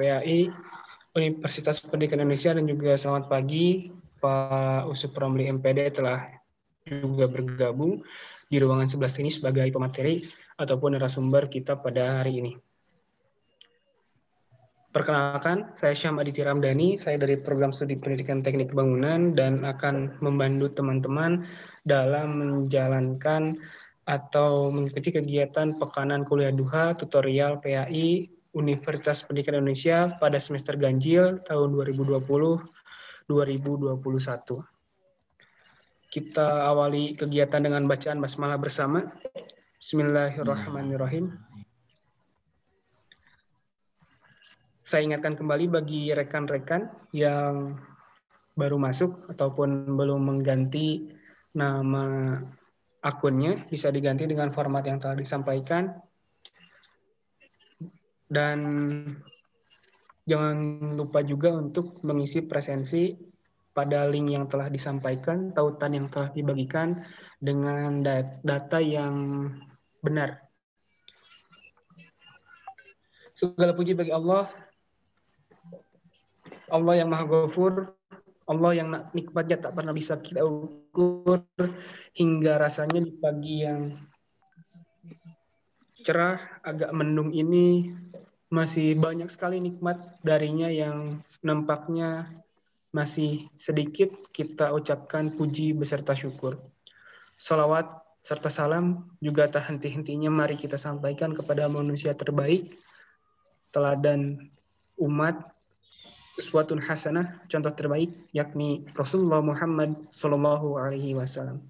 PAI Universitas Pendidikan Indonesia, dan juga selamat pagi Pak Usup Romli MPD telah juga bergabung di ruangan 11 ini sebagai pemateri ataupun narasumber kita pada hari ini. Perkenalkan, saya Syam Aditya Ramdhani, saya dari Program Studi Pendidikan Teknik Bangunan dan akan membantu teman-teman dalam menjalankan atau mengikuti kegiatan Pekanan Kuliah Duha Tutorial PAI Universitas Pendidikan Indonesia pada semester ganjil tahun 2020-2021. Kita awali kegiatan dengan bacaan basmalah bersama. Bismillahirrahmanirrahim. Saya ingatkan kembali bagi rekan-rekan yang baru masuk ataupun belum mengganti nama akunnya, bisa diganti dengan format yang telah disampaikan. Dan jangan lupa juga untuk mengisi presensi pada link yang telah disampaikan, tautan yang telah dibagikan dengan data yang benar. Segala puji bagi Allah, Allah yang Maha Ghafur, Allah yang nikmatnya tak pernah bisa kita ukur, hingga rasanya di pagi yang cerah, agak mendung ini masih banyak sekali nikmat darinya yang nampaknya masih sedikit kita ucapkan puji beserta syukur. Salawat serta salam juga tak henti-hentinya mari kita sampaikan kepada manusia terbaik, teladan umat, uswatun hasanah, contoh terbaik, yakni Rasulullah Muhammad Sallallahu Alaihi Wasallam.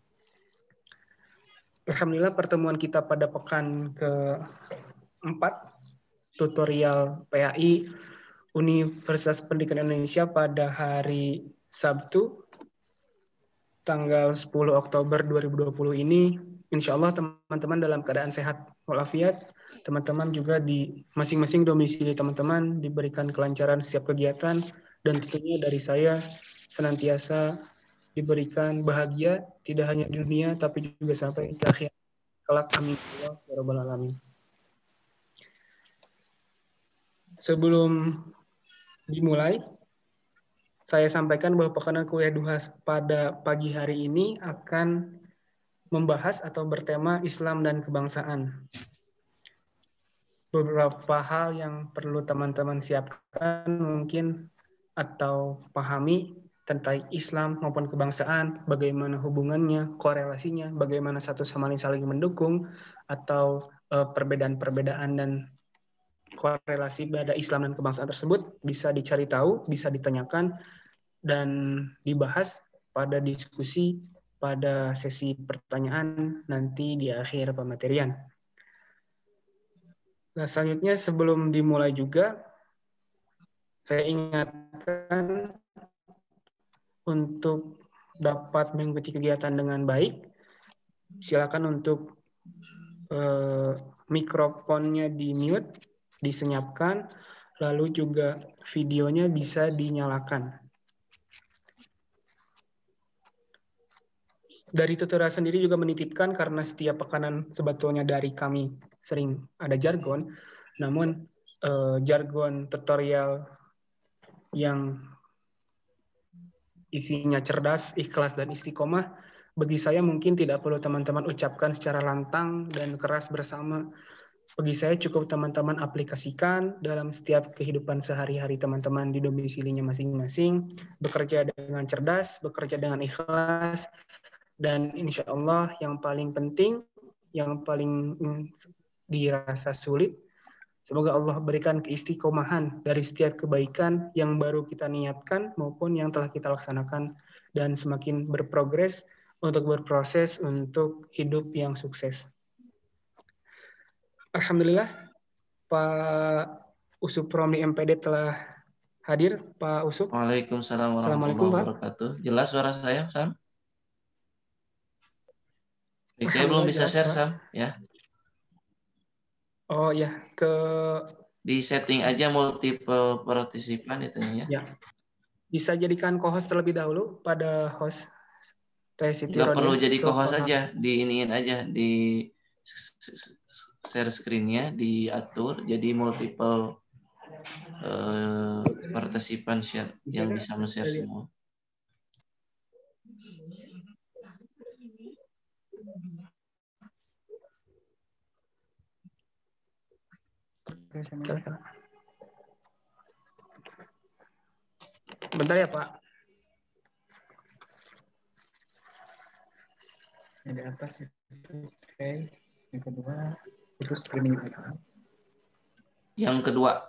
Alhamdulillah, pertemuan kita pada pekan ke-4 tutorial PAI Universitas Pendidikan Indonesia pada hari Sabtu tanggal 10 Oktober 2020 ini, insya Allah teman-teman dalam keadaan sehat walafiat. Teman-teman juga di masing-masing domisili teman-teman diberikan kelancaran setiap kegiatan, dan tentunya dari saya senantiasa diberikan bahagia tidak hanya di dunia tapi juga sampai ke akhir kelak, amin ya rabbal alamin. Sebelum dimulai, saya sampaikan bahwa Pekanan Kuliah Duha pada pagi hari ini akan membahas atau bertema Islam dan kebangsaan. Beberapa hal yang perlu teman-teman siapkan mungkin atau pahami tentang Islam maupun kebangsaan, bagaimana hubungannya, korelasinya, bagaimana satu sama lain saling mendukung, atau perbedaan-perbedaan dan korelasi pada Islam dan kebangsaan tersebut bisa dicari tahu, bisa ditanyakan, dan dibahas pada diskusi pada sesi pertanyaan nanti di akhir pematerian. Nah, selanjutnya sebelum dimulai juga, saya ingatkan untuk dapat mengikuti kegiatan dengan baik. Silakan untuk mikrofonnya di-mute, disenyapkan, lalu juga videonya bisa dinyalakan. Dari tutorial sendiri juga menitipkan karena setiap pekanan sebetulnya dari kami sering ada jargon, namun jargon tutorial yang isinya cerdas, ikhlas, dan istiqomah, bagi saya mungkin tidak perlu teman-teman ucapkan secara lantang dan keras bersama. Bagi saya cukup teman-teman aplikasikan dalam setiap kehidupan sehari-hari teman-teman di domisilinya masing-masing, bekerja dengan cerdas, bekerja dengan ikhlas, dan insya Allah yang paling penting, yang paling dirasa sulit, semoga Allah berikan keistiqomahan dari setiap kebaikan yang baru kita niatkan maupun yang telah kita laksanakan, dan semakin berprogres untuk berproses untuk hidup yang sukses. Alhamdulillah, Pak Usup Romli MPD telah hadir. Pak Usup. Waalaikumsalam Assalamualaikum, warahmatullahi Pak. wabarakatuh. Jelas suara saya, Sam? Saya belum bisa Jelas, share, Pak. Sam, ya. Oh ya, di setting aja multiple partisipan itu ya. Ya. Bisa jadikan co-host terlebih dahulu pada host Siti Nggak perlu Rodia. jadi co-host aja, diiniin aja, di share screen-nya, diatur jadi multiple partisipan share yang bisa men-share semua. Bentar ya Pak. Yang di atas itu oke. Yang kedua itu streaming. Yang kedua.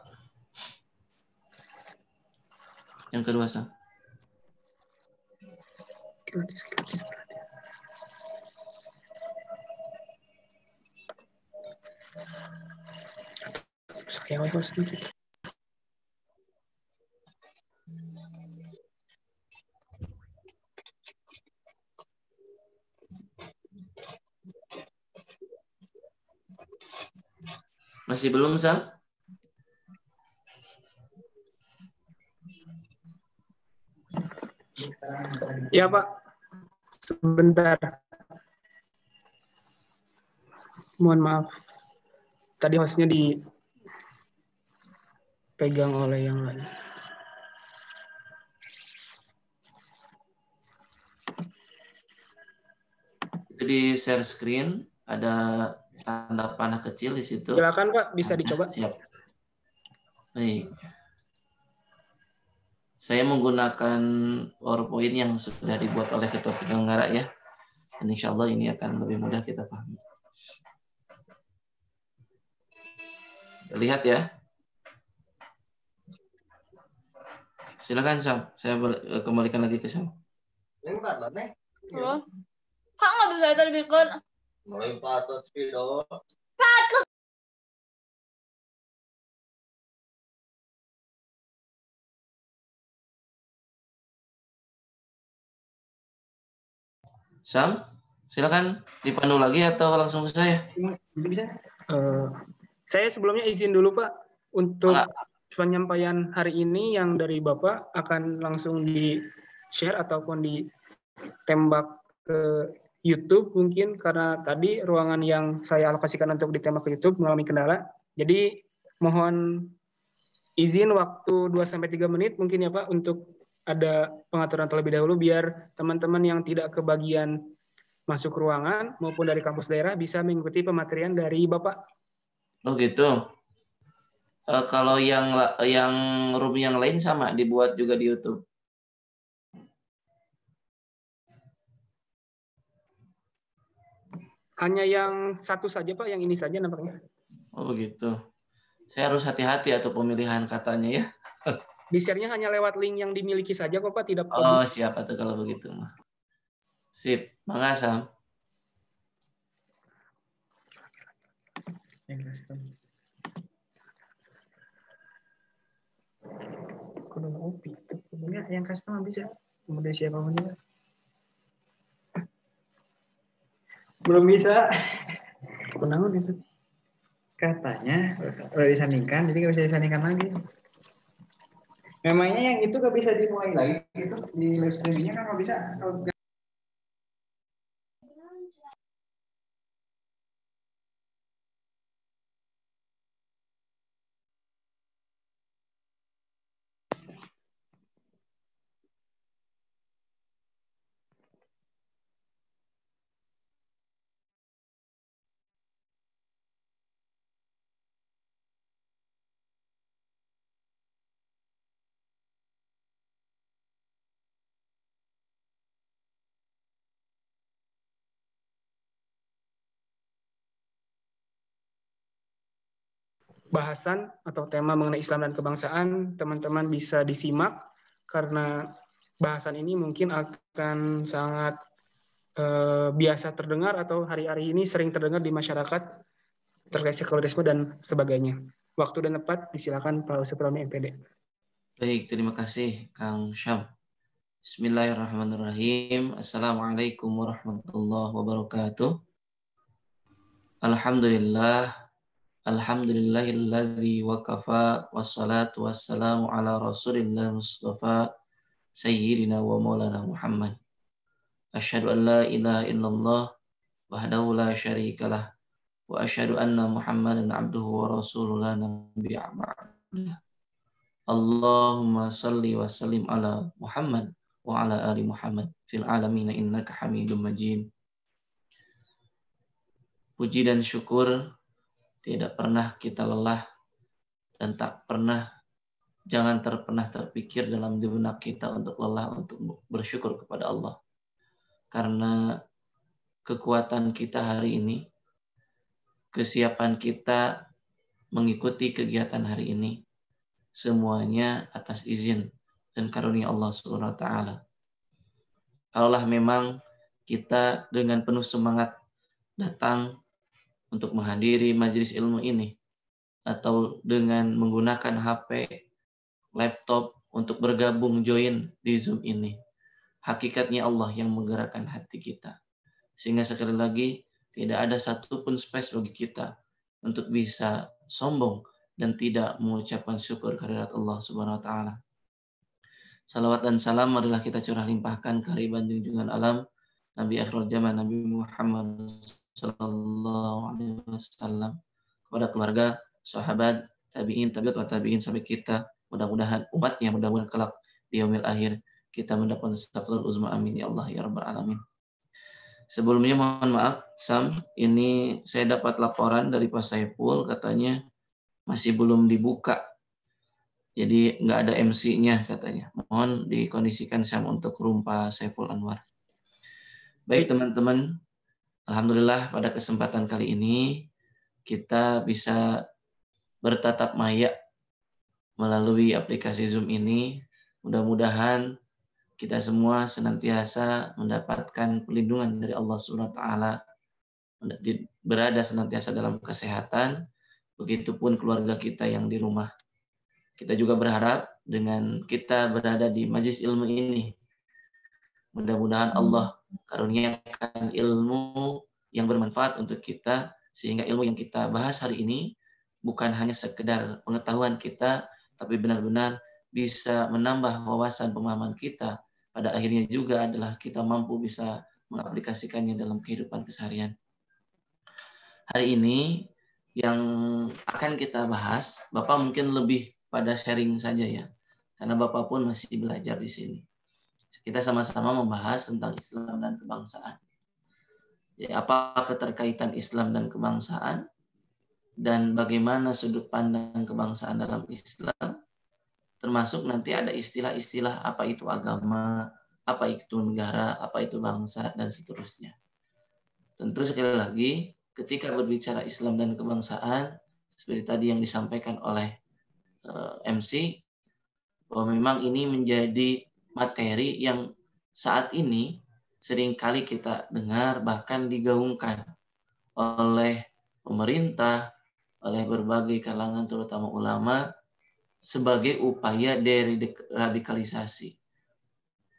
Yang kedua, Sam. Saya ngobrol sedikit. Masih belum, Sam? Ya Pak, sebentar. Mohon maaf. Tadi hostnya dipegang oleh yang lain. Itu di share screen, ada tanda panah kecil di situ. Silakan Pak, bisa dicoba. Siap. Baik. Saya menggunakan PowerPoint yang sudah dibuat oleh ketua penyelenggara ya. Dan insya Allah ini akan lebih mudah kita pahami. Lihat ya. Silakan Sam, saya kembalikan lagi ke Sam. Halo. Kak nggak bisa tadi bikin. Sam, silakan dipandu lagi atau langsung ke saya? Saya sebelumnya izin dulu Pak untuk penyampaian hari ini yang dari Bapak akan langsung di-share ataupun ditembak ke YouTube mungkin karena tadi ruangan yang saya alokasikan untuk ditembak ke YouTube mengalami kendala. Jadi mohon izin waktu 2-3 menit mungkin ya Pak untuk ada pengaturan terlebih dahulu biar teman-teman yang tidak kebagian masuk ruangan maupun dari kampus daerah bisa mengikuti pematerian dari Bapak. Oh gitu. Kalau yang room yang lain sama dibuat juga di YouTube. Hanya yang satu saja Pak, yang ini saja nampaknya. Oh begitu. Saya harus hati-hati atau pemilihan katanya ya. Di-share-nya hanya lewat link yang dimiliki saja kok Pak, tidak perlu. Oh siapa tuh kalau begitu mah. Sip, makasih. Kudu kopi itu. Enggak, yang custom bisa. Kemudian siapa punya? Belum bisa. Kenaun itu. Katanya udah disandingkan, jadi nggak bisa disandingkan lagi. Memangnya yang itu nggak bisa dimulai lagi gitu di live streamingnya kan nggak bisa. Bahasan atau tema mengenai Islam dan kebangsaan, teman-teman bisa disimak karena bahasan ini mungkin akan sangat biasa terdengar atau hari-hari ini sering terdengar di masyarakat terkait sekularisme dan sebagainya. Waktu dan tempat disilakan Pak Suprami MPD. Baik, terima kasih Kang Syam. Bismillahirrahmanirrahim. Assalamualaikum warahmatullahi wabarakatuh. Alhamdulillahilladzi wakafa wassalatu wassalamu ala rasulillah mustafa sayyidina wa maulana Muhammad. Asyhadu an la ilaha illallah wahdahu la syarikalah wa asyhadu anna Muhammadan abduhu wa rasuluhu la nabiyya ba'dah. Allahumma salli wa sallim ala Muhammad wa ala ali Muhammad fil alamin innaka Hamidum Majid. Puji dan syukur tidak pernah kita lelah dan jangan pernah terpikir dalam benak kita untuk lelah untuk bersyukur kepada Allah. Karena kekuatan kita hari ini, kesiapan kita mengikuti kegiatan hari ini, semuanya atas izin dan karunia Allah Subhanahu wa taala. Kalaulah memang kita dengan penuh semangat datang untuk menghadiri majelis ilmu ini, atau dengan menggunakan HP, laptop untuk bergabung join di Zoom ini, hakikatnya Allah yang menggerakkan hati kita. Sehingga sekali lagi tidak ada satupun space bagi kita untuk bisa sombong dan tidak mengucapkan syukur kehadirat Allah Subhanahu wa taala. Salawat dan salam adalah kita curah limpahkan ke hariban junjungan alam Nabi akhir zaman Nabi Muhammad sallallahu alaihi wasallam, kepada keluarga, sahabat, tabi'in, tabi'in sampai kita, mudah-mudahan umatnya mudah-mudahan kelak di yaumil akhir kita mendapatkan syafaat uzma, amin ya Allah ya rabbal alamin. Sebelumnya mohon maaf, Sam, ini saya dapat laporan dari Pak Saiful, katanya masih belum dibuka. Jadi nggak ada MC-nya katanya. Mohon dikondisikan Sam untuk room Pak Saiful Anwar. Baik teman-teman, alhamdulillah pada kesempatan kali ini kita bisa bertatap maya melalui aplikasi Zoom ini. Mudah-mudahan kita semua senantiasa mendapatkan perlindungan dari Allah Subhanahu wa taala, berada senantiasa dalam kesehatan, begitupun keluarga kita yang di rumah. Kita juga berharap dengan kita berada di majelis ilmu ini, mudah-mudahan Allah karuniakan ilmu yang bermanfaat untuk kita, sehingga ilmu yang kita bahas hari ini bukan hanya sekedar pengetahuan kita, tapi benar-benar bisa menambah wawasan pemahaman kita. Pada akhirnya juga adalah kita mampu bisa mengaplikasikannya dalam kehidupan keseharian. Hari ini yang akan kita bahas, Bapak mungkin lebih pada sharing saja ya, karena Bapak pun masih belajar di sini. Kita sama-sama membahas tentang Islam dan kebangsaan. Ya, apa keterkaitan Islam dan kebangsaan, dan bagaimana sudut pandang kebangsaan dalam Islam, termasuk nanti ada istilah-istilah apa itu agama, apa itu negara, apa itu bangsa, dan seterusnya. Tentu sekali lagi, ketika berbicara Islam dan kebangsaan, seperti tadi yang disampaikan oleh MC, bahwa memang ini menjadi materi yang saat ini seringkali kita dengar, bahkan digaungkan oleh pemerintah, oleh berbagai kalangan terutama ulama, sebagai upaya deradikalisasi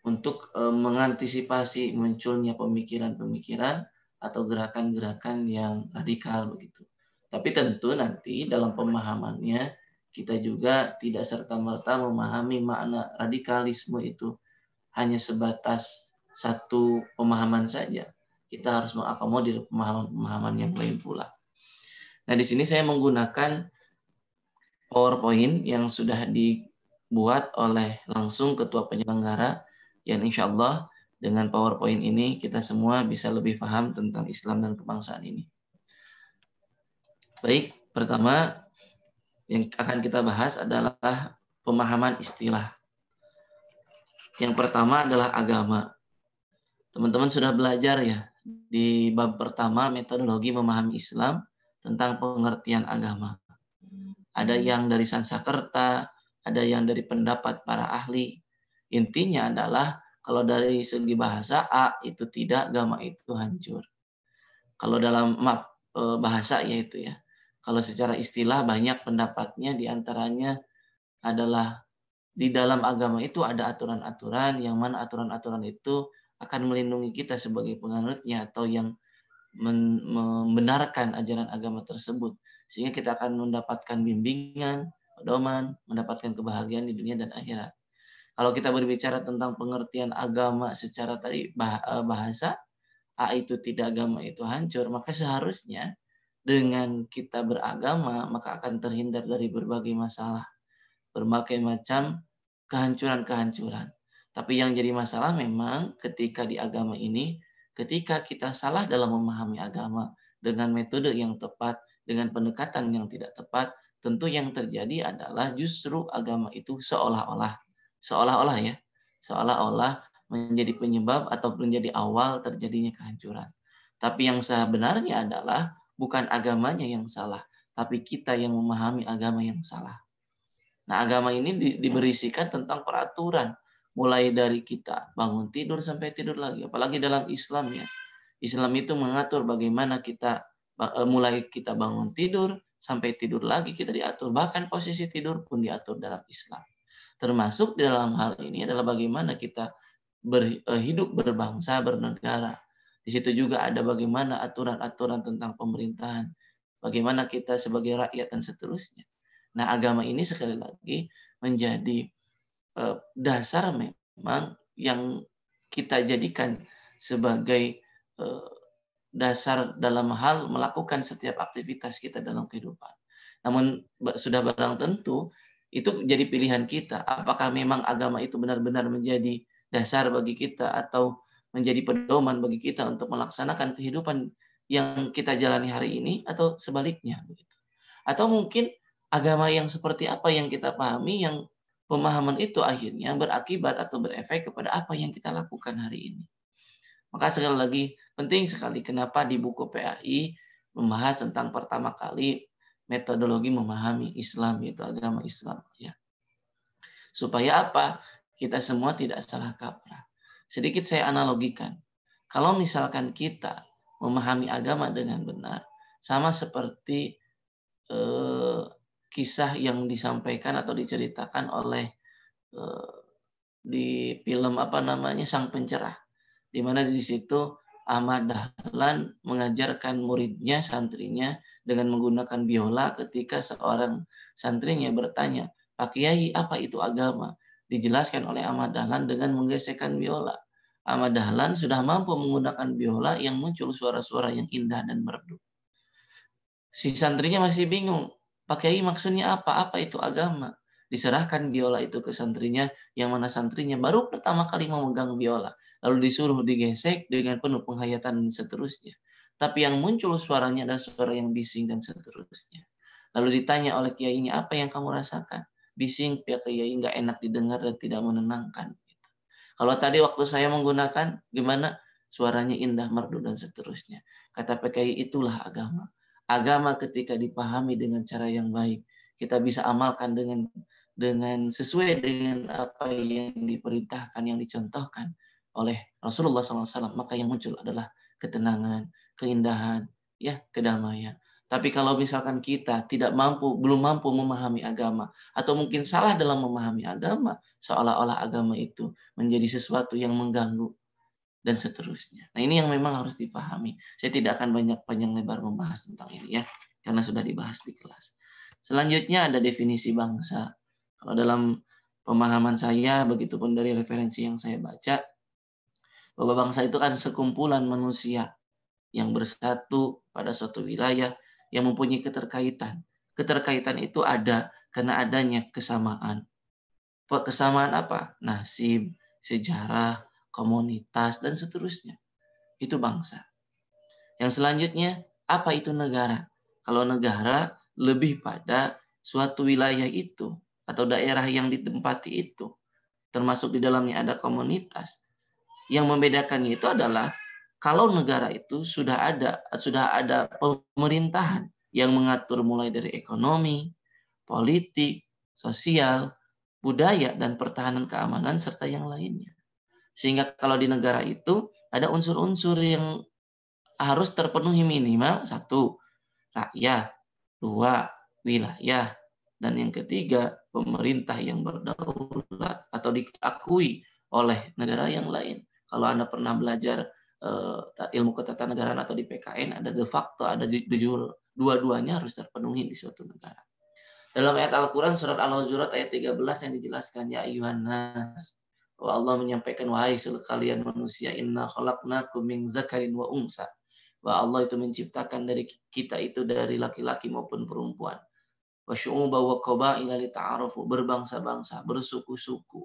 untuk mengantisipasi munculnya pemikiran-pemikiran atau gerakan-gerakan yang radikal begitu. Tapi tentu nanti dalam pemahamannya kita juga tidak serta-merta memahami makna radikalisme itu hanya sebatas satu pemahaman saja. Kita harus mengakomodir pemahaman-pemahaman yang lain pula. Nah, di sini saya menggunakan PowerPoint yang sudah dibuat oleh langsung ketua penyelenggara, yang insya Allah dengan PowerPoint ini kita semua bisa lebih paham tentang Islam dan kebangsaan ini. Baik, pertama yang akan kita bahas adalah pemahaman istilah. Yang pertama adalah agama. Teman-teman sudah belajar ya di bab pertama metodologi memahami Islam tentang pengertian agama. Ada yang dari Sanskerta, ada yang dari pendapat para ahli. Intinya adalah kalau dari segi bahasa A itu tidak, agama itu hancur. Kalau dalam bahasa yaitu ya. Kalau secara istilah banyak pendapatnya, diantaranya adalah di dalam agama itu ada aturan-aturan, yang mana aturan-aturan itu akan melindungi kita sebagai penganutnya atau yang membenarkan ajaran agama tersebut, sehingga kita akan mendapatkan bimbingan, pedoman, mendapatkan kebahagiaan di dunia dan akhirat. Kalau kita berbicara tentang pengertian agama secara tadi bahasa, A itu tidak, agama itu hancur, maka seharusnya dengan kita beragama maka akan terhindar dari berbagai masalah. berbagai macam kehancuran-kehancuran. Tapi yang jadi masalah memang ketika di agama ini, ketika kita salah dalam memahami agama dengan metode yang tepat, dengan pendekatan yang tidak tepat, tentu yang terjadi adalah justru agama itu seolah-olah ya, seolah-olah menjadi penyebab atau menjadi awal terjadinya kehancuran. Tapi yang sebenarnya adalah bukan agamanya yang salah, tapi kita yang memahami agama yang salah. Nah, agama ini diberisikan tentang peraturan, mulai dari kita bangun tidur sampai tidur lagi. Apalagi dalam Islam ya. Islam itu mengatur bagaimana kita mulai kita bangun tidur sampai tidur lagi kita diatur. Bahkan posisi tidur pun diatur dalam Islam. Termasuk dalam hal ini adalah bagaimana kita hidup berbangsa, bernegara. Di situ juga ada bagaimana aturan-aturan tentang pemerintahan, bagaimana kita sebagai rakyat dan seterusnya. Nah, agama ini sekali lagi menjadi dasar memang yang kita jadikan sebagai dasar dalam hal melakukan setiap aktivitas kita dalam kehidupan. Namun sudah barang tentu itu jadi pilihan kita. Apakah memang agama itu benar-benar menjadi dasar bagi kita atau menjadi pedoman bagi kita untuk melaksanakan kehidupan yang kita jalani hari ini atau sebaliknya begitu. Atau mungkin agama yang seperti apa yang kita pahami yang pemahaman itu akhirnya berakibat atau berefek kepada apa yang kita lakukan hari ini. Maka sekali lagi penting sekali kenapa di buku PAI membahas tentang pertama kali metodologi memahami Islam, yaitu agama Islam ya. Supaya apa? Kita semua tidak salah kaprah. Sedikit saya analogikan. Kalau misalkan kita memahami agama dengan benar, sama seperti kisah yang disampaikan atau diceritakan oleh di film Sang Pencerah, di mana di situ Ahmad Dahlan mengajarkan muridnya, santrinya dengan menggunakan biola ketika seorang santrinya bertanya, "Pak Kiai, apa itu agama?" Dijelaskan oleh Ahmad Dahlan dengan menggesekkan biola. Ahmad Dahlan sudah mampu menggunakan biola yang muncul suara-suara yang indah dan merdu. Si santrinya masih bingung, "Pak Kiai maksudnya apa? Apa itu agama?" Diserahkan biola itu ke santrinya, yang mana santrinya baru pertama kali memegang biola. Lalu disuruh digesek dengan penuh penghayatan dan seterusnya. Tapi yang muncul suaranya adalah suara yang bising dan seterusnya. Lalu ditanya oleh kiainya, "Apa yang kamu rasakan?" "Bising, Pak Kiai, nggak enak didengar dan tidak menenangkan." Gitu. Kalau tadi waktu saya menggunakan, gimana? Suaranya indah, merdu dan seterusnya. Kata Pak Kiai, itulah agama. Agama ketika dipahami dengan cara yang baik, kita bisa amalkan dengan sesuai dengan apa yang diperintahkan, yang dicontohkan oleh Rasulullah SAW, maka yang muncul adalah ketenangan, keindahan, ya, kedamaian. Tapi kalau misalkan kita belum mampu memahami agama, atau mungkin salah dalam memahami agama, seolah-olah agama itu menjadi sesuatu yang mengganggu dan seterusnya. Nah, ini yang memang harus dipahami. Saya tidak akan banyak panjang lebar membahas tentang ini ya, karena sudah dibahas di kelas. Selanjutnya ada definisi bangsa. Kalau dalam pemahaman saya, begitupun dari referensi yang saya baca, bahwa bangsa itu kan sekumpulan manusia yang bersatu pada suatu wilayah yang mempunyai keterkaitan. Keterkaitan itu ada karena adanya kesamaan. Kesamaan apa? Nasib, sejarah, komunitas, dan seterusnya. Itu bangsa. Yang selanjutnya, apa itu negara? Kalau negara lebih pada suatu wilayah itu atau daerah yang ditempati itu, termasuk di dalamnya ada komunitas. Yang membedakannya itu adalah kalau negara itu sudah ada pemerintahan yang mengatur mulai dari ekonomi, politik, sosial, budaya, dan pertahanan keamanan serta yang lainnya. Sehingga kalau di negara itu ada unsur-unsur yang harus terpenuhi minimal 1, rakyat, 2, wilayah, dan yang ketiga, pemerintah yang berdaulat atau diakui oleh negara yang lain. Kalau Anda pernah belajar ilmu ketatanegaraan atau di PKN, ada de facto, ada de jure, dua-duanya harus terpenuhi di suatu negara. Dalam ayat Al-Quran surat Al-Hujurat ayat 13 yang dijelaskan, ya ayuhan nas, bahwa Allah menyampaikan, wahai seluruh kalian manusia, inna khalaqnakum min zakarin wa unsa, bahwa Allah itu menciptakan dari kita itu dari laki-laki maupun perempuan. Wa syu'uba wa qabaila lita'arufu, berbangsa-bangsa, bersuku-suku.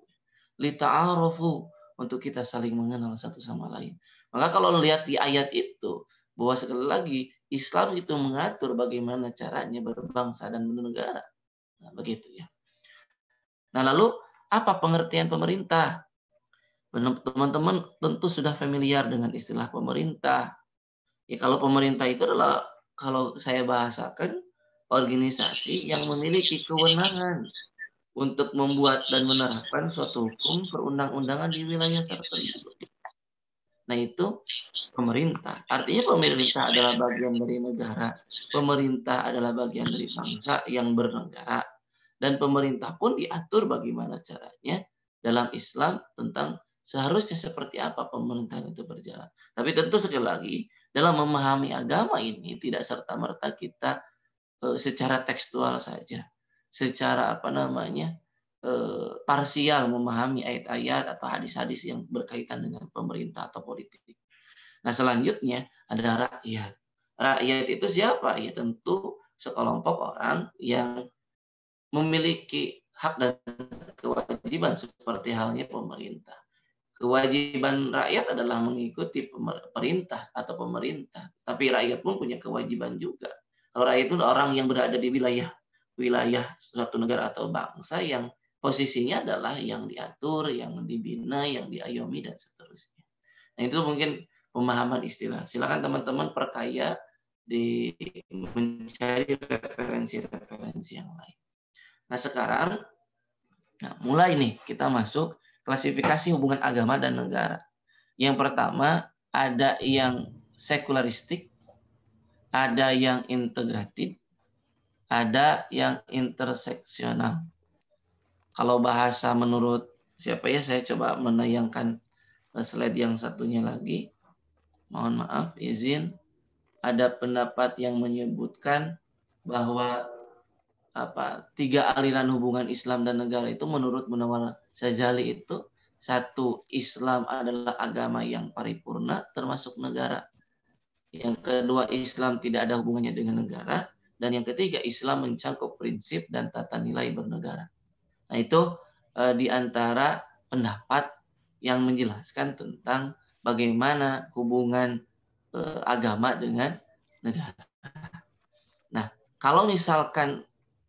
Lita'arufu, untuk kita saling mengenal satu sama lain. Maka kalau lihat di ayat itu, bahwa sekali lagi Islam itu mengatur bagaimana caranya berbangsa dan bernegara. Nah, begitu ya. Nah, lalu apa pengertian pemerintah? Teman-teman tentu sudah familiar dengan istilah pemerintah. Ya, kalau pemerintah itu adalah, kalau saya bahasakan, organisasi yang memiliki kewenangan untuk membuat dan menerapkan suatu hukum perundang-undangan di wilayah tertentu. Nah, itu pemerintah. Artinya pemerintah adalah bagian dari negara. Pemerintah adalah bagian dari bangsa yang bernegara. Dan pemerintah pun diatur bagaimana caranya dalam Islam tentang seharusnya seperti apa pemerintahan itu berjalan. Tapi tentu sekali lagi, dalam memahami agama ini tidak serta-merta kita secara tekstual saja, secara parsial memahami ayat-ayat atau hadis-hadis yang berkaitan dengan pemerintah atau politik. Nah, selanjutnya ada rakyat. Rakyat itu siapa? Ya tentu sekelompok orang yang memiliki hak dan kewajiban seperti halnya pemerintah. Kewajiban rakyat adalah mengikuti perintah atau pemerintah, tapi rakyat pun punya kewajiban juga. Kalau rakyat itu orang yang berada di wilayah suatu negara atau bangsa yang posisinya adalah yang diatur, yang dibina, yang diayomi, dan seterusnya. Nah, itu mungkin pemahaman istilah. Silakan teman-teman perkaya di mencari referensi-referensi yang lain. Nah, sekarang mulai nih kita masuk klasifikasi hubungan agama dan negara. Yang pertama, ada yang sekularistik, ada yang integratif, ada yang interseksional. Kalau bahasa menurut siapa ya, saya coba menayangkan slide yang satunya lagi. Mohon maaf, izin. Ada pendapat yang menyebutkan bahwa tiga aliran hubungan Islam dan negara itu menurut Munawwar Syadzali itu, satu, Islam adalah agama yang paripurna termasuk negara. Yang kedua, Islam tidak ada hubungannya dengan negara. Dan yang ketiga, Islam mencakup prinsip dan tata nilai bernegara. Nah, itu di antara pendapat yang menjelaskan tentang bagaimana hubungan agama dengan negara. Nah, kalau misalkan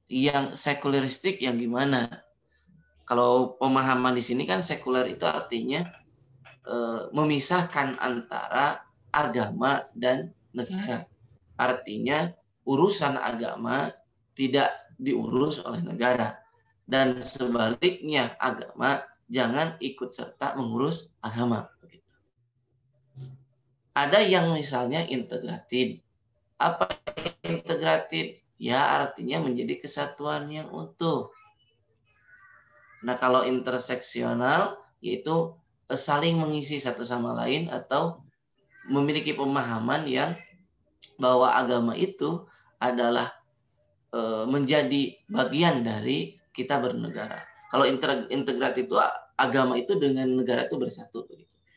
yang sekuleristik yang gimana? Kalau pemahaman di sini kan sekuler itu artinya memisahkan antara agama dan negara. Artinya urusan agama tidak diurus oleh negara. Dan sebaliknya agama jangan ikut serta mengurus agama. Ada yang misalnya integratif. Apa integratif? Ya, artinya menjadi kesatuan yang utuh. Nah, kalau interseksional, yaitu saling mengisi satu sama lain atau memiliki pemahaman yang bahwa agama itu adalah menjadi bagian dari kita bernegara. Kalau integratif itu agama itu dengan negara itu bersatu.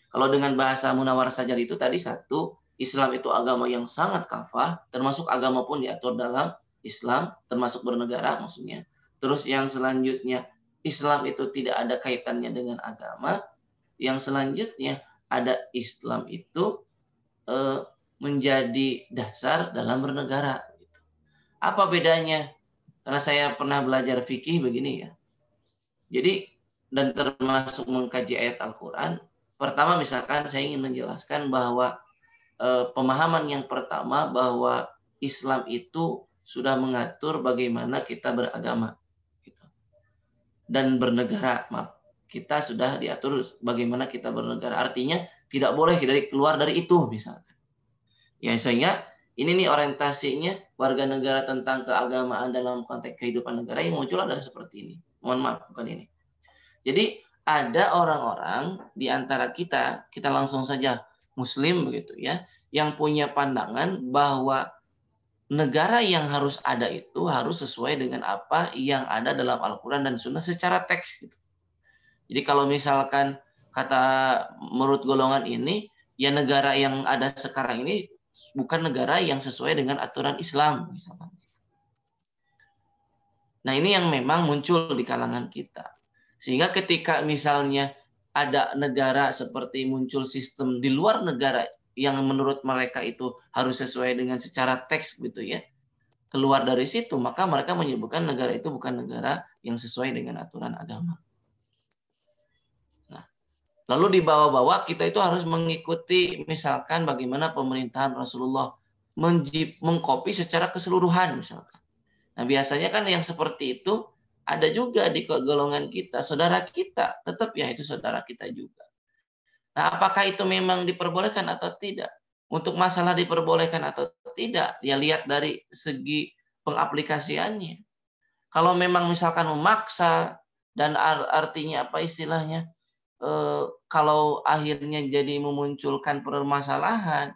Kalau dengan bahasa Munawwar Syadzali itu tadi satu, Islam itu agama yang sangat kafah, termasuk agama pun diatur dalam Islam, termasuk bernegara maksudnya. Terus yang selanjutnya, Islam itu tidak ada kaitannya dengan agama. Yang selanjutnya, ada Islam itu menjadi dasar dalam bernegara. Apa bedanya? Karena saya pernah belajar fikih begini ya. Jadi, dan termasuk mengkaji ayat Al-Quran, pertama misalkan saya ingin menjelaskan bahwa pemahaman yang pertama bahwa Islam itu sudah mengatur bagaimana kita beragama dan bernegara. Maaf, kita sudah diatur bagaimana kita bernegara. Artinya tidak boleh keluar dari itu misalkan. Ya, sehingga ini nih orientasinya warga negara tentang keagamaan dalam konteks kehidupan negara yang muncul adalah seperti ini. Mohon maaf, bukan ini. Jadi ada orang-orang di antara kita langsung saja Muslim begitu ya, yang punya pandangan bahwa negara yang harus ada itu harus sesuai dengan apa yang ada dalam Al-Quran dan Sunnah secara teks gitu. Jadi kalau misalkan kata menurut golongan ini, ya negara yang ada sekarang ini bukan negara yang sesuai dengan aturan Islam misalkan. Nah, ini yang memang muncul di kalangan kita. Sehingga ketika misalnya ada negara seperti muncul sistem di luar negara yang menurut mereka itu harus sesuai dengan secara teks gitu ya, keluar dari situ, maka mereka menyebutkan negara itu bukan negara yang sesuai dengan aturan agama. Nah, lalu di bawah-bawah kita itu harus mengikuti misalkan bagaimana pemerintahan Rasulullah mengkopi secara keseluruhan misalkan. Nah, biasanya kan yang seperti itu ada juga di golongan kita, saudara kita, tetap ya itu saudara kita juga. Nah, apakah itu memang diperbolehkan atau tidak? Untuk masalah diperbolehkan atau tidak, ya lihat dari segi pengaplikasiannya. Kalau memang misalkan memaksa dan artinya apa istilahnya, kalau akhirnya jadi memunculkan permasalahan,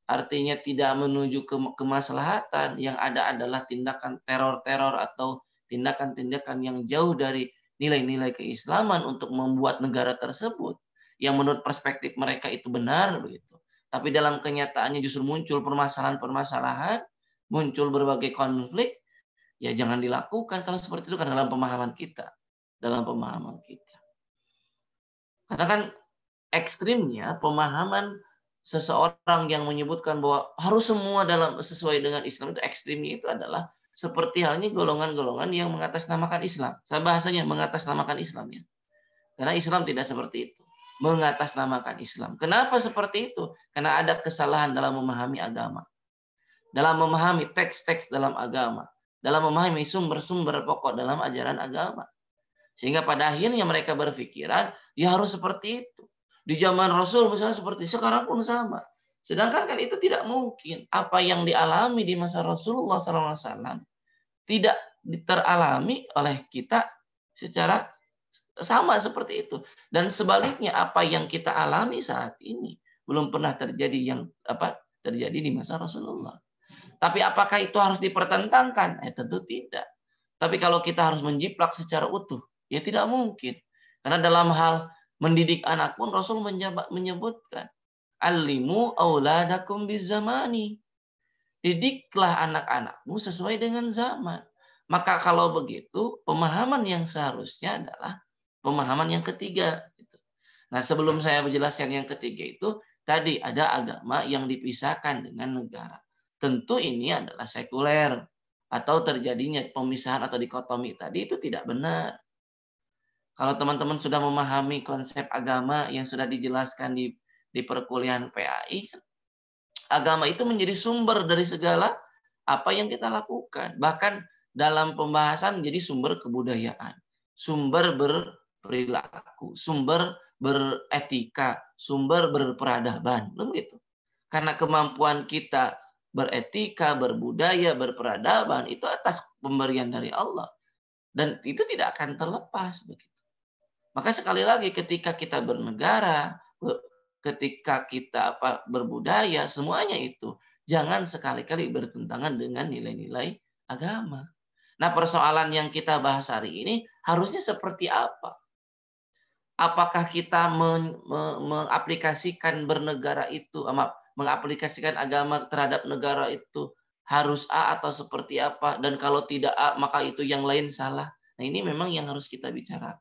artinya tidak menuju ke kemaslahatan, yang ada adalah tindakan teror-teror atau tindakan-tindakan yang jauh dari nilai-nilai keislaman untuk membuat negara tersebut yang menurut perspektif mereka itu benar begitu. Tapi dalam kenyataannya justru muncul permasalahan-permasalahan, muncul berbagai konflik, ya jangan dilakukan kalau seperti itu kan dalam pemahaman kita. Dalam pemahaman kita. Karena kan ekstrimnya pemahaman seseorang yang menyebutkan bahwa harus semua sesuai dengan Islam, itu ekstrimnya itu adalah seperti halnya golongan-golongan yang mengatasnamakan Islam. Saya bahasanya mengatasnamakan Islam ya. Karena Islam tidak seperti itu. Mengatasnamakan Islam. Kenapa seperti itu? Karena ada kesalahan dalam memahami agama. Dalam memahami teks-teks dalam agama. Dalam memahami sumber-sumber pokok dalam ajaran agama. Sehingga pada akhirnya mereka berpikiran, ya harus seperti itu. Di zaman Rasul misalnya seperti sekarang pun sama. Sedangkan kan itu tidak mungkin. Apa yang dialami di masa Rasulullah SAW tidak teralami oleh kita secara sama seperti itu. Dan sebaliknya apa yang kita alami saat ini belum pernah terjadi terjadi di masa Rasulullah. Tapi apakah itu harus dipertentangkan? Tentu tidak. Tapi kalau kita harus menjiplak secara utuh, ya tidak mungkin. Karena dalam hal mendidik anak pun Rasul menyebutkan, alimu auladakum bizamani. Didiklah anak-anakmu sesuai dengan zaman. Maka kalau begitu, pemahaman yang seharusnya adalah pemahaman yang ketiga. Nah, sebelum saya menjelaskan yang ketiga itu, tadi ada agama yang dipisahkan dengan negara. Tentu ini adalah sekuler atau terjadinya pemisahan atau dikotomi tadi itu tidak benar. Kalau teman-teman sudah memahami konsep agama yang sudah dijelaskan di perkuliahan PAI, agama itu menjadi sumber dari segala apa yang kita lakukan. Bahkan dalam pembahasan menjadi sumber kebudayaan, sumber berperilaku, sumber beretika, sumber berperadaban. Begitu. Karena kemampuan kita beretika, berbudaya, berperadaban itu atas pemberian dari Allah. Dan itu tidak akan terlepas begitu. Maka sekali lagi ketika kita bernegara, ketika kita berbudaya, semuanya itu jangan sekali-kali bertentangan dengan nilai-nilai agama. Nah, persoalan yang kita bahas hari ini harusnya seperti apa? Apakah kita mengaplikasikan bernegara itu, mengaplikasikan agama terhadap negara itu harus A atau seperti apa? Dan kalau tidak A, maka itu yang lain salah. Nah, ini memang yang harus kita bicarakan.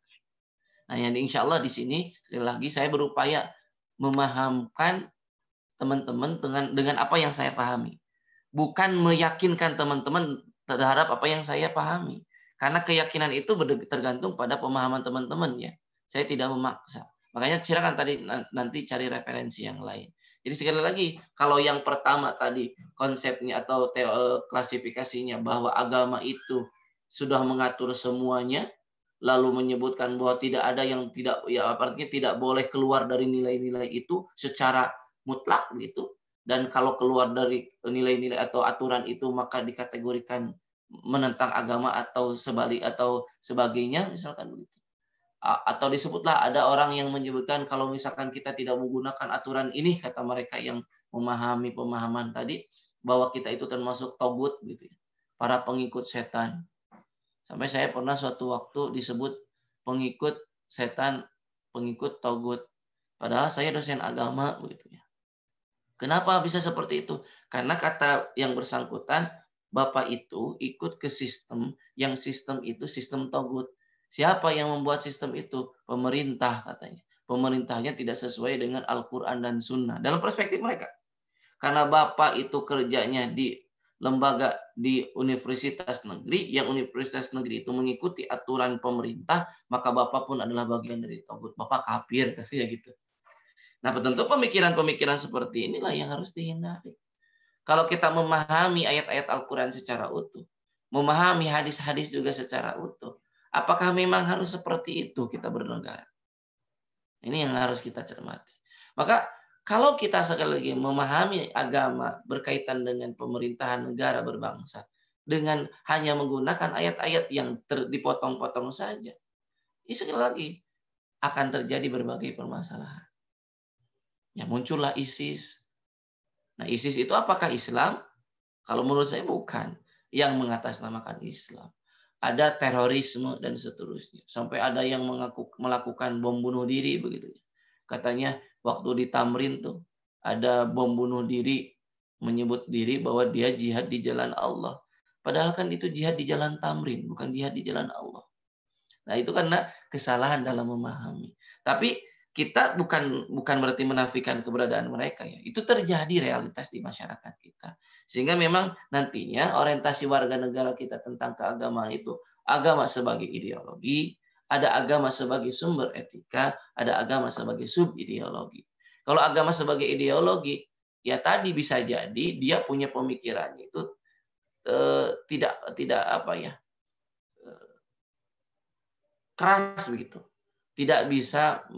Nah, yang insya Allah di sini sekali lagi saya berupaya memahamkan teman-teman dengan apa yang saya pahami, bukan meyakinkan teman-teman terhadap apa yang saya pahami, karena keyakinan itu tergantung pada pemahaman teman-teman ya. Saya tidak memaksa. Makanya silakan tadi nanti cari referensi yang lain. Jadi sekali lagi, kalau yang pertama tadi konsepnya atau klasifikasinya bahwa agama itu sudah mengatur semuanya, lalu menyebutkan bahwa tidak ada yang tidak, ya artinya tidak boleh keluar dari nilai-nilai itu secara mutlak gitu. Dan kalau keluar dari nilai-nilai atau aturan itu maka dikategorikan menentang agama atau sebagainya misalkan begitu. Atau disebutlah ada orang yang menyebutkan kalau misalkan kita tidak menggunakan aturan ini, kata mereka yang memahami pemahaman tadi, bahwa kita itu termasuk togut gitu ya, para pengikut setan. Sampai saya pernah suatu waktu disebut pengikut setan, pengikut togut. Padahal saya dosen agama begitu ya. Kenapa bisa seperti itu? Karena kata yang bersangkutan Bapak itu ikut ke sistem itu sistem togut. Siapa yang membuat sistem itu? Pemerintah katanya. Pemerintahnya tidak sesuai dengan Al-Quran dan Sunnah. Dalam perspektif mereka. Karena Bapak itu kerjanya di lembaga di universitas negeri, yang universitas negeri itu mengikuti aturan pemerintah, maka Bapak pun adalah bagian dari togut. Bapak kafir, katanya gitu. Nah, tentu pemikiran-pemikiran seperti inilah yang harus dihindari. Kalau kita memahami ayat-ayat Al-Quran secara utuh, memahami hadis-hadis juga secara utuh, apakah memang harus seperti itu kita bernegara? Ini yang harus kita cermati. Maka kalau kita sekali lagi memahami agama berkaitan dengan pemerintahan negara berbangsa, dengan hanya menggunakan ayat-ayat yang dipotong-potong saja, ini sekali lagi akan terjadi berbagai permasalahan. Ya, muncullah ISIS. Nah, ISIS itu apakah Islam? Kalau menurut saya bukan. Yang mengatasnamakan Islam. Ada terorisme dan seterusnya. Sampai ada yang melakukan bom bunuh diri begitu. Katanya waktu di Tamrin tuh ada bom bunuh diri, menyebut diri bahwa dia jihad di jalan Allah. Padahal kan itu jihad di jalan Tamrin, bukan jihad di jalan Allah. Nah, itu karena kesalahan dalam memahami. Tapi kita bukan berarti menafikan keberadaan mereka ya. Itu terjadi realitas di masyarakat kita. Sehingga memang nantinya orientasi warga negara kita tentang keagamaan itu agama sebagai ideologi, ada agama sebagai sumber etika, ada agama sebagai sub-ideologi. Kalau agama sebagai ideologi, ya tadi bisa jadi dia punya pemikirannya itu tidak apa ya, keras begitu. Tidak bisa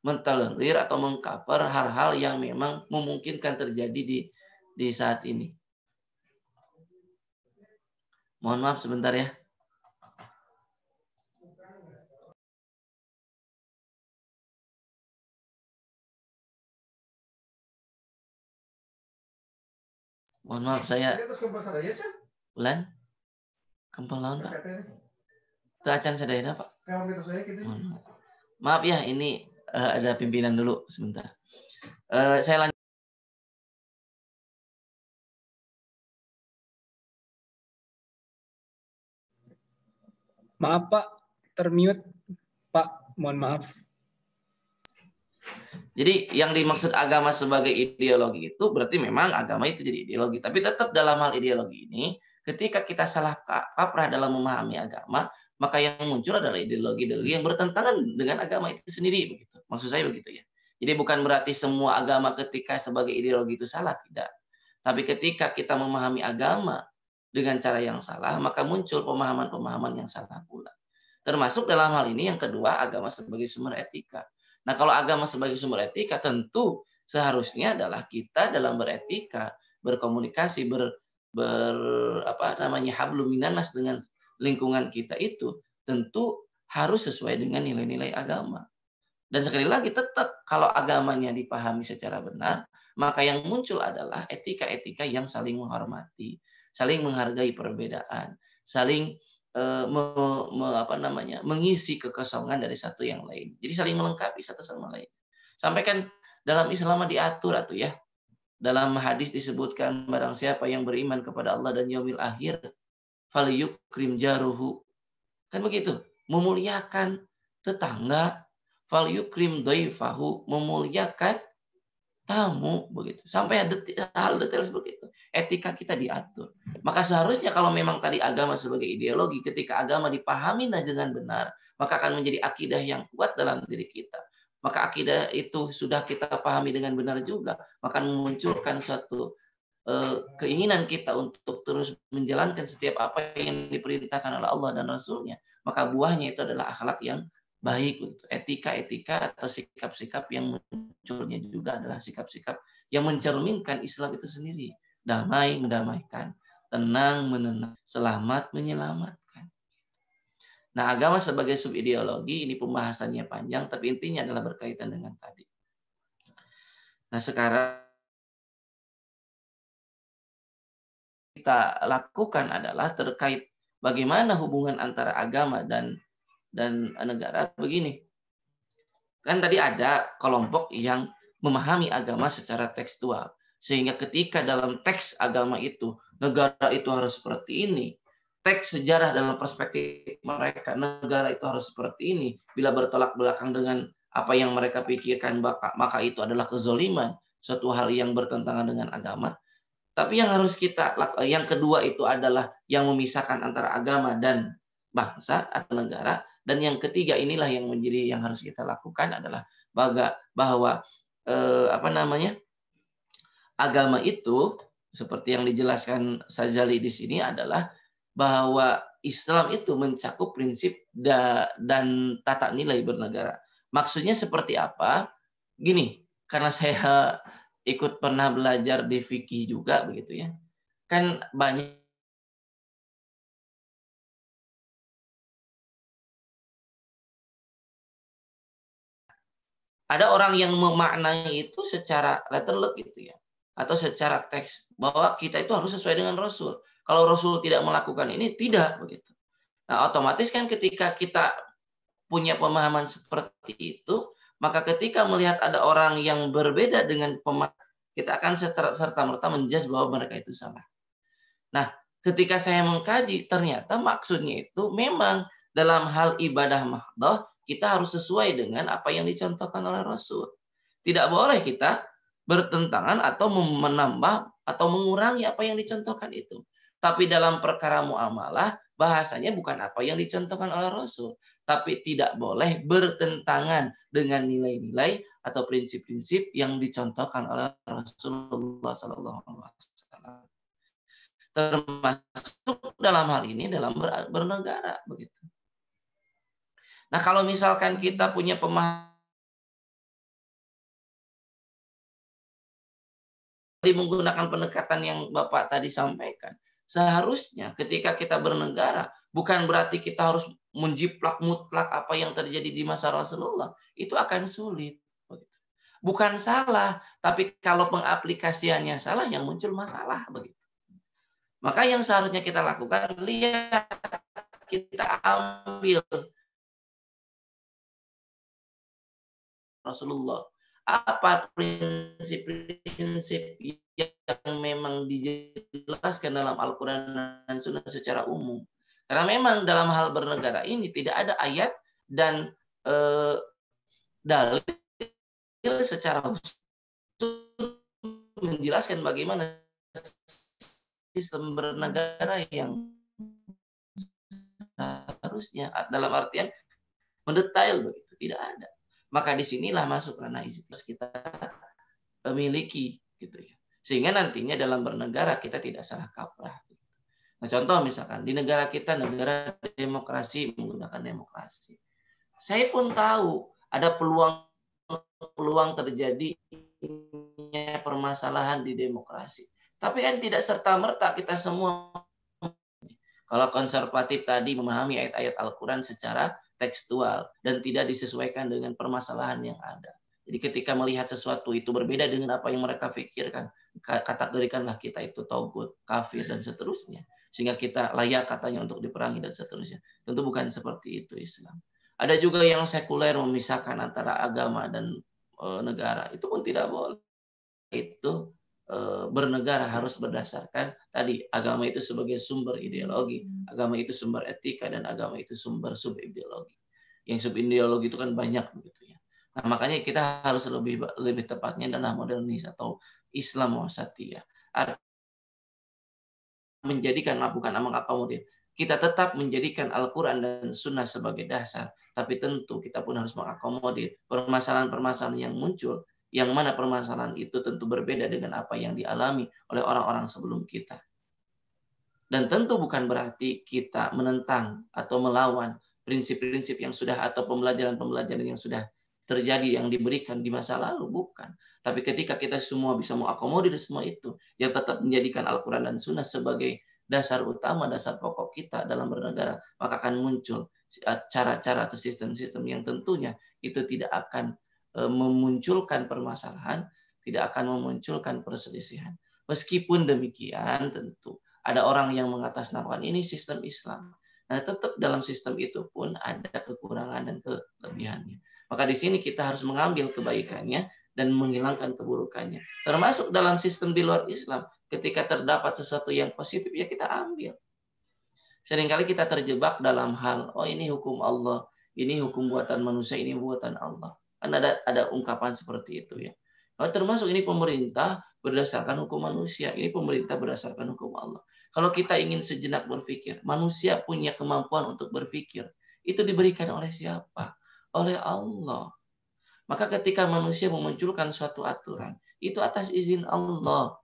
mentolerir atau mengcover hal-hal yang memang memungkinkan terjadi di saat ini. Mohon maaf sebentar ya. Mohon maaf saya. Bulan? Kempel lawan Pak. Itu acan sadayana Pak. Maaf ya, ini ada pimpinan dulu sebentar. Saya lanjut. Maaf Pak, termute Pak, mohon maaf. Jadi yang dimaksud agama sebagai ideologi itu berarti memang agama itu jadi ideologi. Tapi tetap dalam hal ideologi ini, ketika kita salah kaprah dalam memahami agama, maka yang muncul adalah ideologi-ideologi yang bertentangan dengan agama itu sendiri. Begitu. Maksud saya begitu ya. Jadi bukan berarti semua agama ketika sebagai ideologi itu salah, tidak. Tapi ketika kita memahami agama dengan cara yang salah, maka muncul pemahaman-pemahaman yang salah pula. Termasuk dalam hal ini yang kedua, agama sebagai sumber etika. Nah, kalau agama sebagai sumber etika, tentu seharusnya adalah kita dalam beretika, berkomunikasi, hablum minanas dengan lingkungan kita itu tentu harus sesuai dengan nilai-nilai agama. Dan sekali lagi tetap kalau agamanya dipahami secara benar, maka yang muncul adalah etika-etika yang saling menghormati, saling menghargai perbedaan, saling mengisi kekosongan dari satu yang lain. Jadi saling melengkapi satu sama lain. Sampai kan dalam Islam diatur atau ya. Dalam hadis disebutkan barang siapa yang beriman kepada Allah dan yaumil akhir, falyukrim jaruhu. Kan begitu. Memuliakan tetangga, falyukrim dhaifahu, memuliakan tamu begitu. Sampai hal detail seperti itu. Etika kita diatur. Maka seharusnya kalau memang tadi agama sebagai ideologi, ketika agama dipahami dengan benar, maka akan menjadi akidah yang kuat dalam diri kita. Maka akidah itu sudah kita pahami dengan benar juga, maka memunculkan suatu keinginan kita untuk terus menjalankan setiap apa yang diperintahkan oleh Allah dan Rasul-Nya. Maka buahnya itu adalah akhlak yang baik, etika-etika atau sikap-sikap yang munculnya juga adalah sikap-sikap yang mencerminkan Islam itu sendiri. Damai mendamaikan, tenang menenang, selamat menyelamatkan. Nah, agama sebagai subideologi ini pembahasannya panjang, tapi intinya adalah berkaitan dengan tadi. Nah, sekarang kita lakukan adalah terkait bagaimana hubungan antara agama dan negara. Begini, kan tadi ada kelompok yang memahami agama secara tekstual. Sehingga ketika dalam teks agama itu, negara itu harus seperti ini. Teks sejarah dalam perspektif mereka, negara itu harus seperti ini. Bila bertolak belakang dengan apa yang mereka pikirkan, maka itu adalah kezoliman. Suatu hal yang bertentangan dengan agama. Tapi yang harus kita lakukan, yang kedua itu adalah yang memisahkan antara agama dan bangsa atau negara. Dan yang ketiga inilah yang menjadi yang harus kita lakukan adalah bahwa agama itu seperti yang dijelaskan Sajali di sini adalah bahwa Islam itu mencakup prinsip dan tata nilai bernegara. Maksudnya seperti apa? Gini, karena saya ikut pernah belajar di fikih juga begitu ya. Kan banyak ada orang yang memaknai itu secara letterlek gitu ya, atau secara teks bahwa kita itu harus sesuai dengan Rasul. Kalau Rasul tidak melakukan ini, tidak begitu. Nah, otomatis kan ketika kita punya pemahaman seperti itu, maka ketika melihat ada orang yang berbeda dengan pemahaman, kita akan serta-merta menjudge bahwa mereka itu salah. Nah, ketika saya mengkaji, ternyata maksudnya itu memang dalam hal ibadah mahdoh, kita harus sesuai dengan apa yang dicontohkan oleh Rasul. Tidak boleh kita bertentangan atau menambah atau mengurangi apa yang dicontohkan itu. Tapi dalam perkara muamalah, bahasanya bukan apa yang dicontohkan oleh Rasul. Tapi tidak boleh bertentangan dengan nilai-nilai atau prinsip-prinsip yang dicontohkan oleh Rasulullah SAW. Termasuk dalam hal ini dalam bernegara begitu. Nah, kalau misalkan kita punya pemahaman menggunakan pendekatan yang Bapak tadi sampaikan, seharusnya ketika kita bernegara bukan berarti kita harus menjiplak mutlak apa yang terjadi di masa Rasulullah, itu akan sulit. Bukan salah, tapi kalau pengaplikasiannya salah yang muncul masalah begitu. Maka yang seharusnya kita lakukan, lihat kita ambil Rasulullah. Apa prinsip-prinsip yang memang dijelaskan dalam Al-Quran dan Sunnah secara umum. Karena memang dalam hal bernegara ini tidak ada ayat dan dalil secara khusus menjelaskan bagaimana sistem bernegara yang seharusnya, dalam artian mendetail begitu, tidak ada. Maka disinilah masuk ranah istilah kita miliki gitu ya. Sehingga nantinya dalam bernegara kita tidak salah kaprah. Nah, contoh misalkan di negara kita, negara demokrasi, menggunakan demokrasi. Saya pun tahu ada peluang terjadinya permasalahan di demokrasi. Tapi kan tidak serta-merta kita semua. Kalau konservatif tadi memahami ayat-ayat Al-Quran secara tekstual dan tidak disesuaikan dengan permasalahan yang ada. Jadi ketika melihat sesuatu itu berbeda dengan apa yang mereka pikirkan, kategorikanlah kita itu togut, kafir, dan seterusnya. Sehingga kita layak katanya untuk diperangi dan seterusnya. Tentu bukan seperti itu Islam. Ada juga yang sekuler memisahkan antara agama dan negara. Itu pun tidak boleh. Itu bernegara harus berdasarkan tadi agama itu sebagai sumber ideologi, agama itu sumber etika, dan agama itu sumber subideologi. Yang subideologi itu kan banyak begitu ya. Nah, makanya kita harus lebih tepatnya adalah modernis atau Islam wasatiyah. Menjadikan bukan mengakomodir. Kita tetap menjadikan Al-Quran dan Sunnah sebagai dasar, tapi tentu kita pun harus mengakomodir permasalahan-permasalahan yang muncul, yang mana permasalahan itu tentu berbeda dengan apa yang dialami oleh orang-orang sebelum kita. Dan tentu bukan berarti kita menentang atau melawan prinsip-prinsip yang sudah atau pembelajaran-pembelajaran yang sudah terjadi yang diberikan di masa lalu, bukan. Tapi ketika kita semua bisa mengakomodir semua itu, yang tetap menjadikan Al-Quran dan Sunnah sebagai dasar utama, dasar pokok kita dalam bernegara, maka akan muncul cara-cara atau sistem-sistem yang tentunya itu tidak akan memunculkan permasalahan, tidak akan memunculkan perselisihan. Meskipun demikian, tentu ada orang yang mengatasnamakan ini sistem Islam. Nah, tetap dalam sistem itu pun ada kekurangan dan kelebihannya. Maka di sini kita harus mengambil kebaikannya dan menghilangkan keburukannya. Termasuk dalam sistem di luar Islam, ketika terdapat sesuatu yang positif ya kita ambil. Seringkali kita terjebak dalam hal, oh ini hukum Allah, ini hukum buatan manusia, ini buatan Allah. Kan ada ungkapan seperti itu ya. Termasuk ini pemerintah berdasarkan hukum manusia, ini pemerintah berdasarkan hukum Allah. Kalau kita ingin sejenak berpikir, manusia punya kemampuan untuk berpikir, itu diberikan oleh siapa? Oleh Allah. Maka ketika manusia memunculkan suatu aturan, itu atas izin Allah.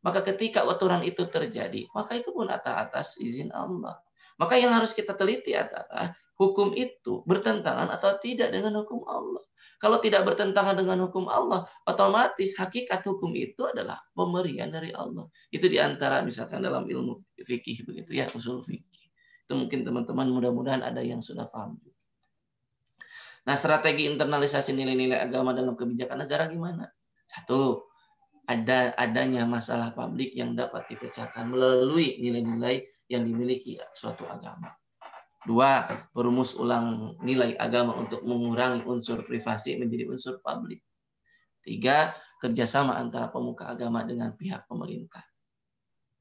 Maka ketika aturan itu terjadi, maka itu pun atas izin Allah. Maka yang harus kita teliti adalah hukum itu bertentangan atau tidak dengan hukum Allah. Kalau tidak bertentangan dengan hukum Allah, otomatis hakikat hukum itu adalah pemberian dari Allah. Itu diantara misalkan dalam ilmu fikih begitu ya, usul fikih. Itu mungkin teman-teman mudah-mudahan ada yang sudah paham. Nah, strategi internalisasi nilai-nilai agama dalam kebijakan negara gimana? Satu, adanya masalah publik yang dapat dipecahkan melalui nilai-nilai yang dimiliki suatu agama. Dua, merumus ulang nilai agama untuk mengurangi unsur privasi menjadi unsur publik. Tiga, kerjasama antara pemuka agama dengan pihak pemerintah.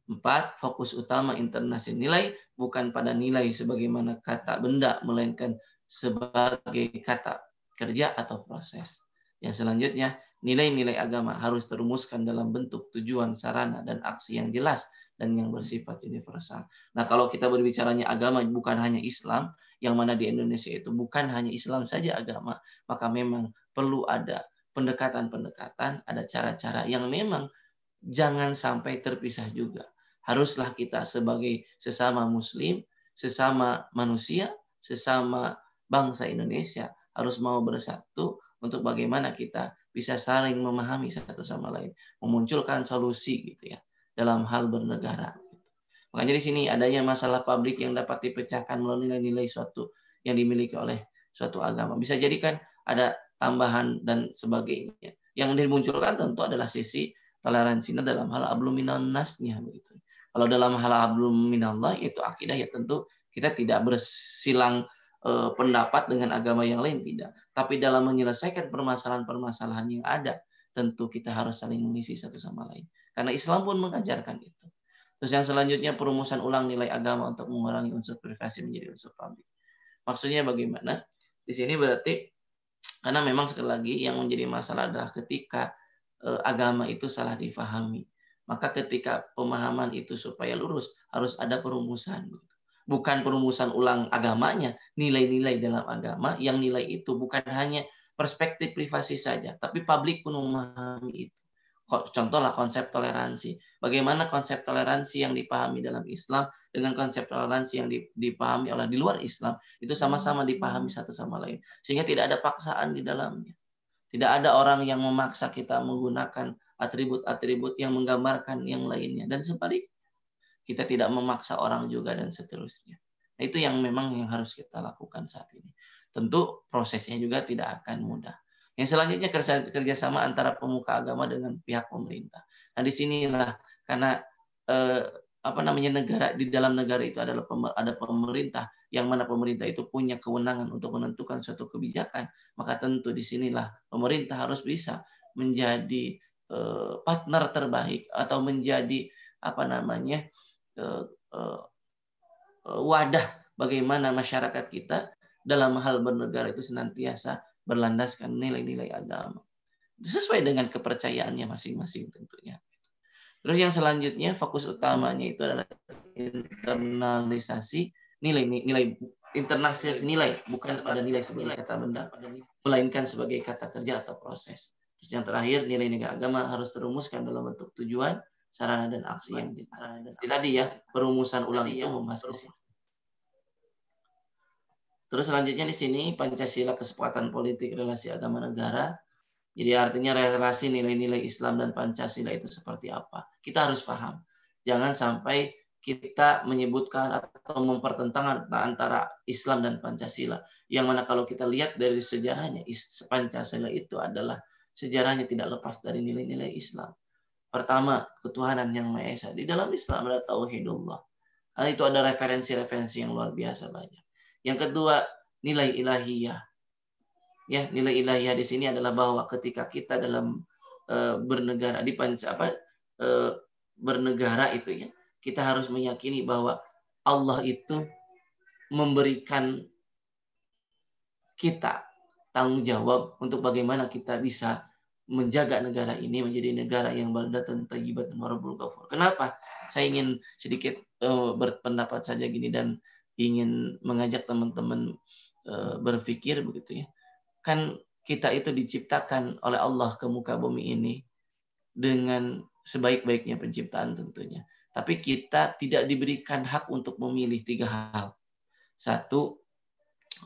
Empat, fokus utama internalisasi nilai bukan pada nilai sebagaimana kata benda, melainkan sebagai kata kerja atau proses. Yang selanjutnya, nilai-nilai agama harus terumuskan dalam bentuk tujuan, sarana, dan aksi yang jelas dan yang bersifat universal. Nah, kalau kita berbicaranya agama bukan hanya Islam, yang mana di Indonesia itu bukan hanya Islam saja agama, maka memang perlu ada pendekatan-pendekatan, ada cara-cara yang memang jangan sampai terpisah juga. Haruslah kita sebagai sesama Muslim, sesama manusia, sesama bangsa Indonesia harus mau bersatu untuk bagaimana kita bisa saling memahami satu sama lain, memunculkan solusi gitu ya dalam hal bernegara. Makanya di sini adanya masalah publik yang dapat dipecahkan melalui nilai-nilai suatu yang dimiliki oleh suatu agama. Bisa jadi kan ada tambahan dan sebagainya. Yang dimunculkan tentu adalah sisi toleransinya dalam hal hablum minan nasnya begitu. Kalau dalam hal hablum minallah itu akidah ya tentu kita tidak bersilang pendapat dengan agama yang lain tidak. Tapi dalam menyelesaikan permasalahan-permasalahan yang ada, tentu kita harus saling mengisi satu sama lain. Karena Islam pun mengajarkan itu. Terus yang selanjutnya perumusan ulang nilai agama untuk mengurangi unsur privasi menjadi unsur publik. Maksudnya bagaimana? Di sini berarti karena memang sekali lagi yang menjadi masalah adalah ketika agama itu salah difahami. Maka ketika pemahaman itu supaya lurus harus ada perumusan. Bukan perumusan ulang agamanya, nilai-nilai dalam agama yang nilai itu bukan hanya perspektif privasi saja, tapi publik pun memahami itu. Contohlah konsep toleransi. Bagaimana konsep toleransi yang dipahami dalam Islam dengan konsep toleransi yang dipahami oleh di luar Islam itu sama-sama dipahami satu sama lain. Sehingga tidak ada paksaan di dalamnya. Tidak ada orang yang memaksa kita menggunakan atribut-atribut yang menggambarkan yang lainnya. Dan sebaliknya. Kita tidak memaksa orang juga dan seterusnya. Nah, itu yang memang yang harus kita lakukan saat ini. Tentu prosesnya juga tidak akan mudah. Yang selanjutnya kerjasama antara pemuka agama dengan pihak pemerintah. Nah, disinilah karena negara di dalam negara itu adalah ada pemerintah yang mana pemerintah itu punya kewenangan untuk menentukan suatu kebijakan, maka tentu disinilah pemerintah harus bisa menjadi partner terbaik atau menjadi wadah bagaimana masyarakat kita dalam hal bernegara itu senantiasa berlandaskan nilai-nilai agama sesuai dengan kepercayaannya masing-masing tentunya. Terus yang selanjutnya fokus utamanya itu adalah internalisasi nilai, internalisasi nilai bukan pada nilai sebagai kata benda, melainkan sebagai kata kerja atau proses. Terus yang terakhir nilai-nilai agama harus terumuskan dalam bentuk tujuan, sarana dan aksi yang jelas. Tadi ya perumusan ulang itu membahas ke sini. Terus selanjutnya di sini Pancasila kesepakatan politik relasi agama negara. Jadi artinya relasi nilai-nilai Islam dan Pancasila itu seperti apa. Kita harus paham. Jangan sampai kita menyebutkan atau mempertentangkan antara Islam dan Pancasila. Yang mana kalau kita lihat dari sejarahnya Pancasila itu adalah sejarahnya tidak lepas dari nilai-nilai Islam. Pertama, ketuhanan yang Maha Esa. Di dalam Islam ada tauhidullah. Nah, itu ada referensi-referensi yang luar biasa banyak. Yang kedua, nilai ilahiyah. Ya, nilai ilahiyah di sini adalah bahwa ketika kita dalam bernegara di bernegara itu ya, kita harus meyakini bahwa Allah itu memberikan kita tanggung jawab untuk bagaimana kita bisa menjaga negara ini menjadi negara yang baldatun thayyibatun wa rabbul ghafur. Kenapa? Saya ingin sedikit berpendapat saja gini dan ingin mengajak teman-teman berpikir begitu ya. Kan kita itu diciptakan oleh Allah ke muka bumi ini dengan sebaik-baiknya penciptaan tentunya. Tapi kita tidak diberikan hak untuk memilih 3 hal. 1,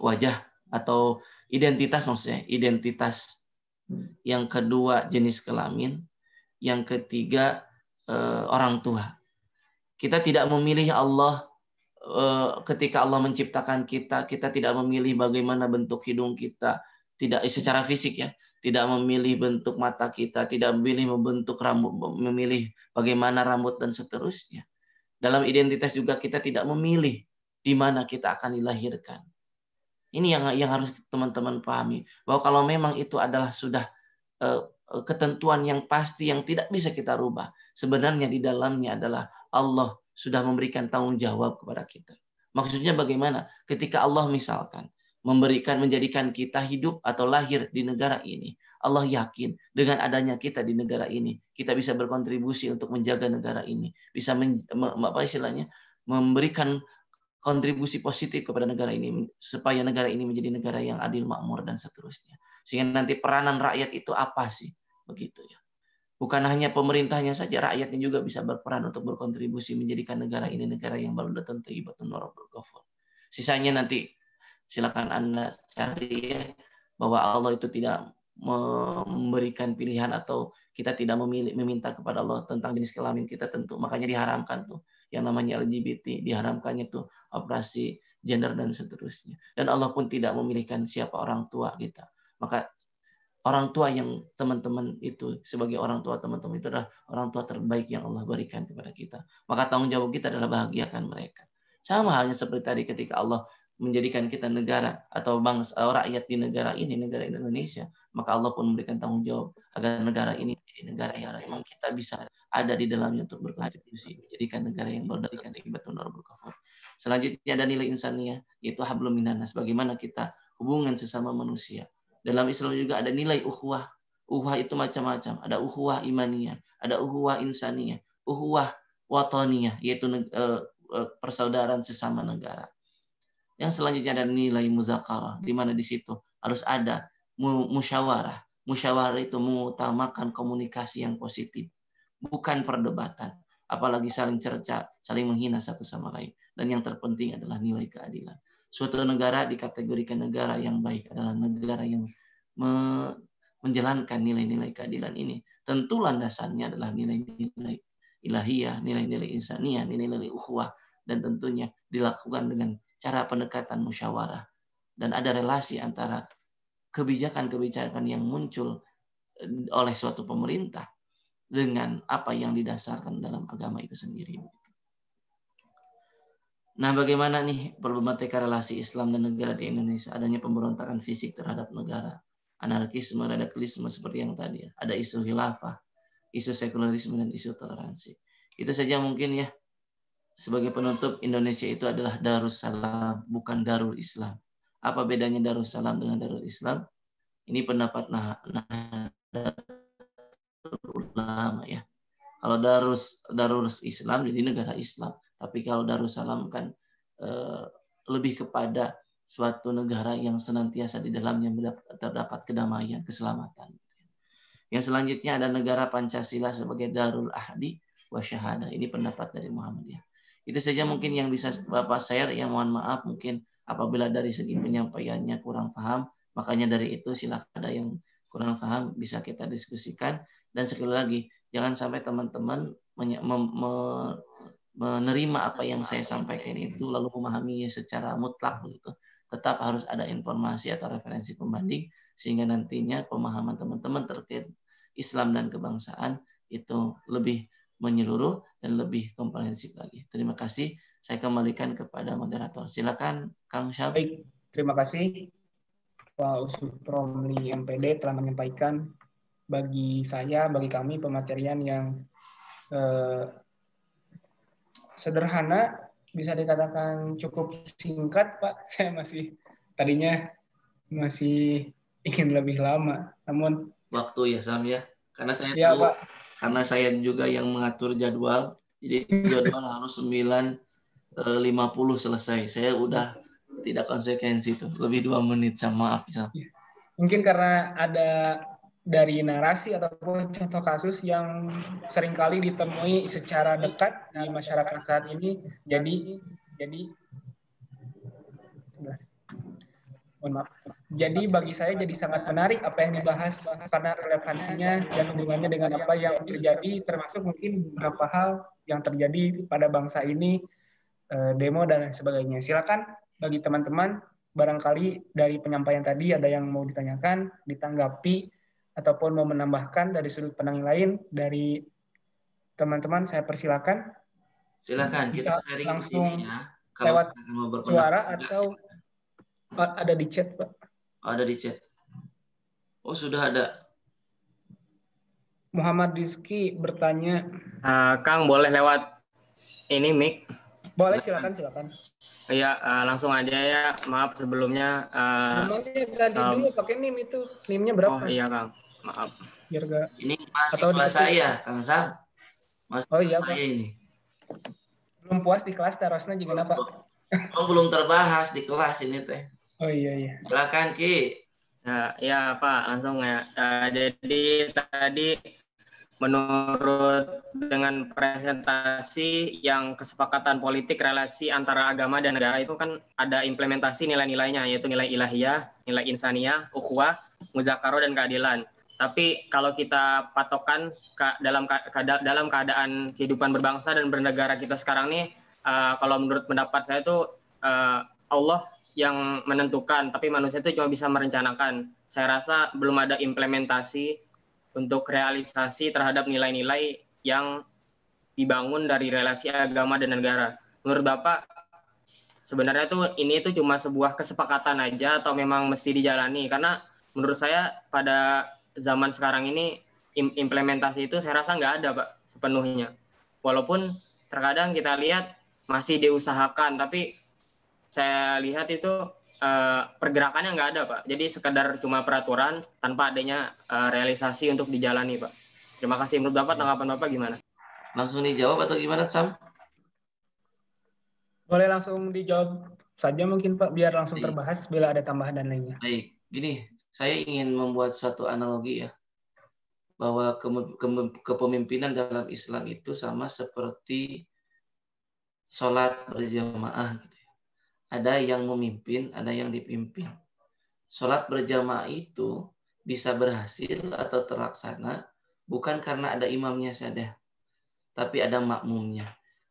wajah atau identitas maksudnya, identitas. Yang kedua, jenis kelamin. Yang ketiga, orang tua. Kita tidak memilih Allah ketika Allah menciptakan kita, kita tidak memilih bagaimana bentuk hidung kita, tidak secara fisik ya, tidak memilih bentuk mata kita, tidak memilih membentuk rambut, memilih bagaimana rambut dan seterusnya. Dalam identitas juga kita tidak memilih di mana kita akan dilahirkan. Ini yang harus teman-teman pahami, bahwa kalau memang itu adalah sudah ketentuan yang pasti yang tidak bisa kita rubah, sebenarnya di dalamnya adalah Allah sudah memberikan tanggung jawab kepada kita. Maksudnya bagaimana? Ketika Allah misalkan menjadikan kita hidup atau lahir di negara ini, Allah yakin dengan adanya kita di negara ini, kita bisa berkontribusi untuk menjaga negara ini, bisa memberikan kontribusi positif kepada negara ini supaya negara ini menjadi negara yang adil, makmur dan seterusnya. Sehingga nanti peranan rakyat itu apa sih? Begitu ya. Bukan hanya pemerintahnya saja, rakyatnya juga bisa berperan untuk berkontribusi menjadikan negara ini negara yang baldatun thayyibatun wa rabbul ghafur. Sisanya nanti silakan Anda cari ya, bahwa Allah itu tidak memberikan pilihan atau kita tidak meminta kepada Allah tentang jenis kelamin kita tentu. Makanya diharamkan tuh yang namanya LGBT, diharamkannya tuh operasi gender dan seterusnya. Dan Allah pun tidak memilihkan siapa orang tua kita. Maka orang tua yang teman-teman itu, sebagai orang tua teman-teman itu adalah orang tua terbaik yang Allah berikan kepada kita. Maka tanggung jawab kita adalah bahagiakan mereka. Sama halnya seperti tadi ketika Allah menjadikan kita negara atau bangsa rakyat di negara ini, negara Indonesia, maka Allah pun memberikan tanggung jawab agar negara ini menjadi negara yang memang kita bisa ada di dalamnya untuk berkontribusi, menjadikan negara yang baldatun thayyibatun wa rabbul ghafur. Selanjutnya ada nilai insaniyah, yaitu hablum minan nas, bagaimana kita hubungan sesama manusia. Dalam Islam juga ada nilai ukhuwah. Ukhuwah itu macam-macam. Ada ukhuwah imaniyah, ada ukhuwah insaniyah, ukhuwah wataniyah, yaitu persaudaraan sesama negara. Yang selanjutnya ada nilai muzakarah, di mana di situ harus ada musyawarah. Musyawarah itu mengutamakan komunikasi yang positif, bukan perdebatan, apalagi saling cerca, saling menghina satu sama lain. Dan yang terpenting adalah nilai keadilan. Suatu negara dikategorikan negara yang baik adalah negara yang menjalankan nilai-nilai keadilan ini. Tentu landasannya adalah nilai-nilai ilahiyah, nilai-nilai insaniyah, nilai-nilai ukhuwah, dan tentunya dilakukan dengan cara pendekatan musyawarah. Dan ada relasi antara kebijakan-kebijakan yang muncul oleh suatu pemerintah dengan apa yang didasarkan dalam agama itu sendiri. Nah, bagaimana nih problematika relasi Islam dan negara di Indonesia? Adanya pemberontakan fisik terhadap negara, anarkisme, radikalisme seperti yang tadi. Ada isu khilafah, isu sekularisme, dan isu toleransi. Itu saja mungkin ya. Sebagai penutup, Indonesia itu adalah Darussalam, bukan Darul Islam. Apa bedanya Darussalam dengan Darul Islam? Ini pendapat Nahdlatul Ulama ya. Kalau Darus Islam jadi negara Islam. Tapi kalau Darussalam kan lebih kepada suatu negara yang senantiasa di dalamnya terdapat kedamaian, keselamatan. Yang selanjutnya ada negara Pancasila sebagai Darul Ahdi wa Syahadah. Ini pendapat dari Muhammadiyah. Itu saja mungkin yang bisa Bapak share. Yang mohon maaf mungkin apabila dari segi penyampaiannya kurang paham. Makanya dari itu silakan ada yang kurang paham bisa kita diskusikan. Dan sekali lagi jangan sampai teman-teman menerima apa yang saya sampaikan itu lalu memahaminya secara mutlak begitu. Tetap harus ada informasi atau referensi pembanding sehingga nantinya pemahaman teman-teman terkait Islam dan kebangsaan itu lebih menyeluruh dan lebih komprehensif lagi. Terima kasih. Saya kembalikan kepada moderator. Silakan Kang Syab. Baik, terima kasih. Pak Usut Romli MPD telah menyampaikan bagi saya, bagi kami pematerian yang sederhana, bisa dikatakan cukup singkat, Pak. Saya tadinya masih ingin lebih lama, namun Waktu ya Sam ya, karena saya ya tahu, Pak, karena saya juga yang mengatur jadwal, jadi jadwal harus 9.50 selesai. Saya udah tidak konsekuensi itu, lebih 2 menit, sama maaf Sam. mungkin karena ada dari narasi ataupun contoh kasus yang seringkali ditemui secara dekat di masyarakat saat ini, jadi mohon maaf. Jadi bagi saya jadi sangat menarik apa yang dibahas karena relevansinya dan hubungannya dengan apa yang terjadi, termasuk mungkin beberapa hal yang terjadi pada bangsa ini, demo dan lain sebagainya. Silakan bagi teman-teman, barangkali dari penyampaian tadi ada yang mau ditanyakan, ditanggapi, ataupun mau menambahkan dari sudut pandang lain dari teman-teman, saya persilakan. Silakan kita Bisa sharing di langsung sini ya. Kalau lewat mau berpendapat suara juga, atau ada di chat, Pak. ada di chat. Oh, sudah ada. Muhammad Rizky bertanya. Kang, boleh lewat ini mic? Boleh, silakan. Iya, langsung aja ya. Maaf sebelumnya. Namanya ganti dulu pakai NIM itu. NIM-nya berapa? Oh iya Kang, maaf. Biar gak... Ini mahasiswa saya, Kang Sam. Oh iya, saya Pak. ini. Belum puas di kelas terusnya gimana, Pak? Oh, belum terbahas di kelas ini teh. Oh iya. Silakan Ki. Ya Pak, langsung ya. Jadi tadi menurut dengan presentasi yang kesepakatan politik relasi antara agama dan negara itu kan ada implementasi nilai-nilainya, yaitu nilai ilahiyah, nilai insaniyah, ukhuwah, muzakarah, dan keadilan. Tapi kalau kita patokan dalam keadaan kehidupan berbangsa dan bernegara kita sekarang nih, kalau menurut pendapat saya itu Allah yang menentukan, tapi manusia itu cuma bisa merencanakan. Saya rasa belum ada implementasi untuk realisasi terhadap nilai-nilai yang dibangun dari relasi agama dan negara. Menurut Bapak, sebenarnya ini cuma sebuah kesepakatan aja atau memang mesti dijalani? Karena menurut saya pada zaman sekarang ini implementasi itu saya rasa nggak ada, Pak, sepenuhnya. Walaupun terkadang kita lihat masih diusahakan, tapi saya lihat itu pergerakannya nggak ada, Pak. Jadi sekedar cuma peraturan tanpa adanya realisasi untuk dijalani, Pak. Terima kasih. Menurut Bapak, tanggapan Bapak gimana? Langsung dijawab atau gimana, Sam? Boleh langsung dijawab saja mungkin, Pak, biar langsung terbahas bila ada tambahan dan lainnya. Baik, gini, saya ingin membuat suatu analogi ya, bahwa kepemimpinan dalam Islam itu sama seperti sholat berjamaah. Ada yang memimpin, ada yang dipimpin. Sholat berjamaah itu bisa berhasil atau terlaksana bukan karena ada imamnya saja, tapi ada makmumnya.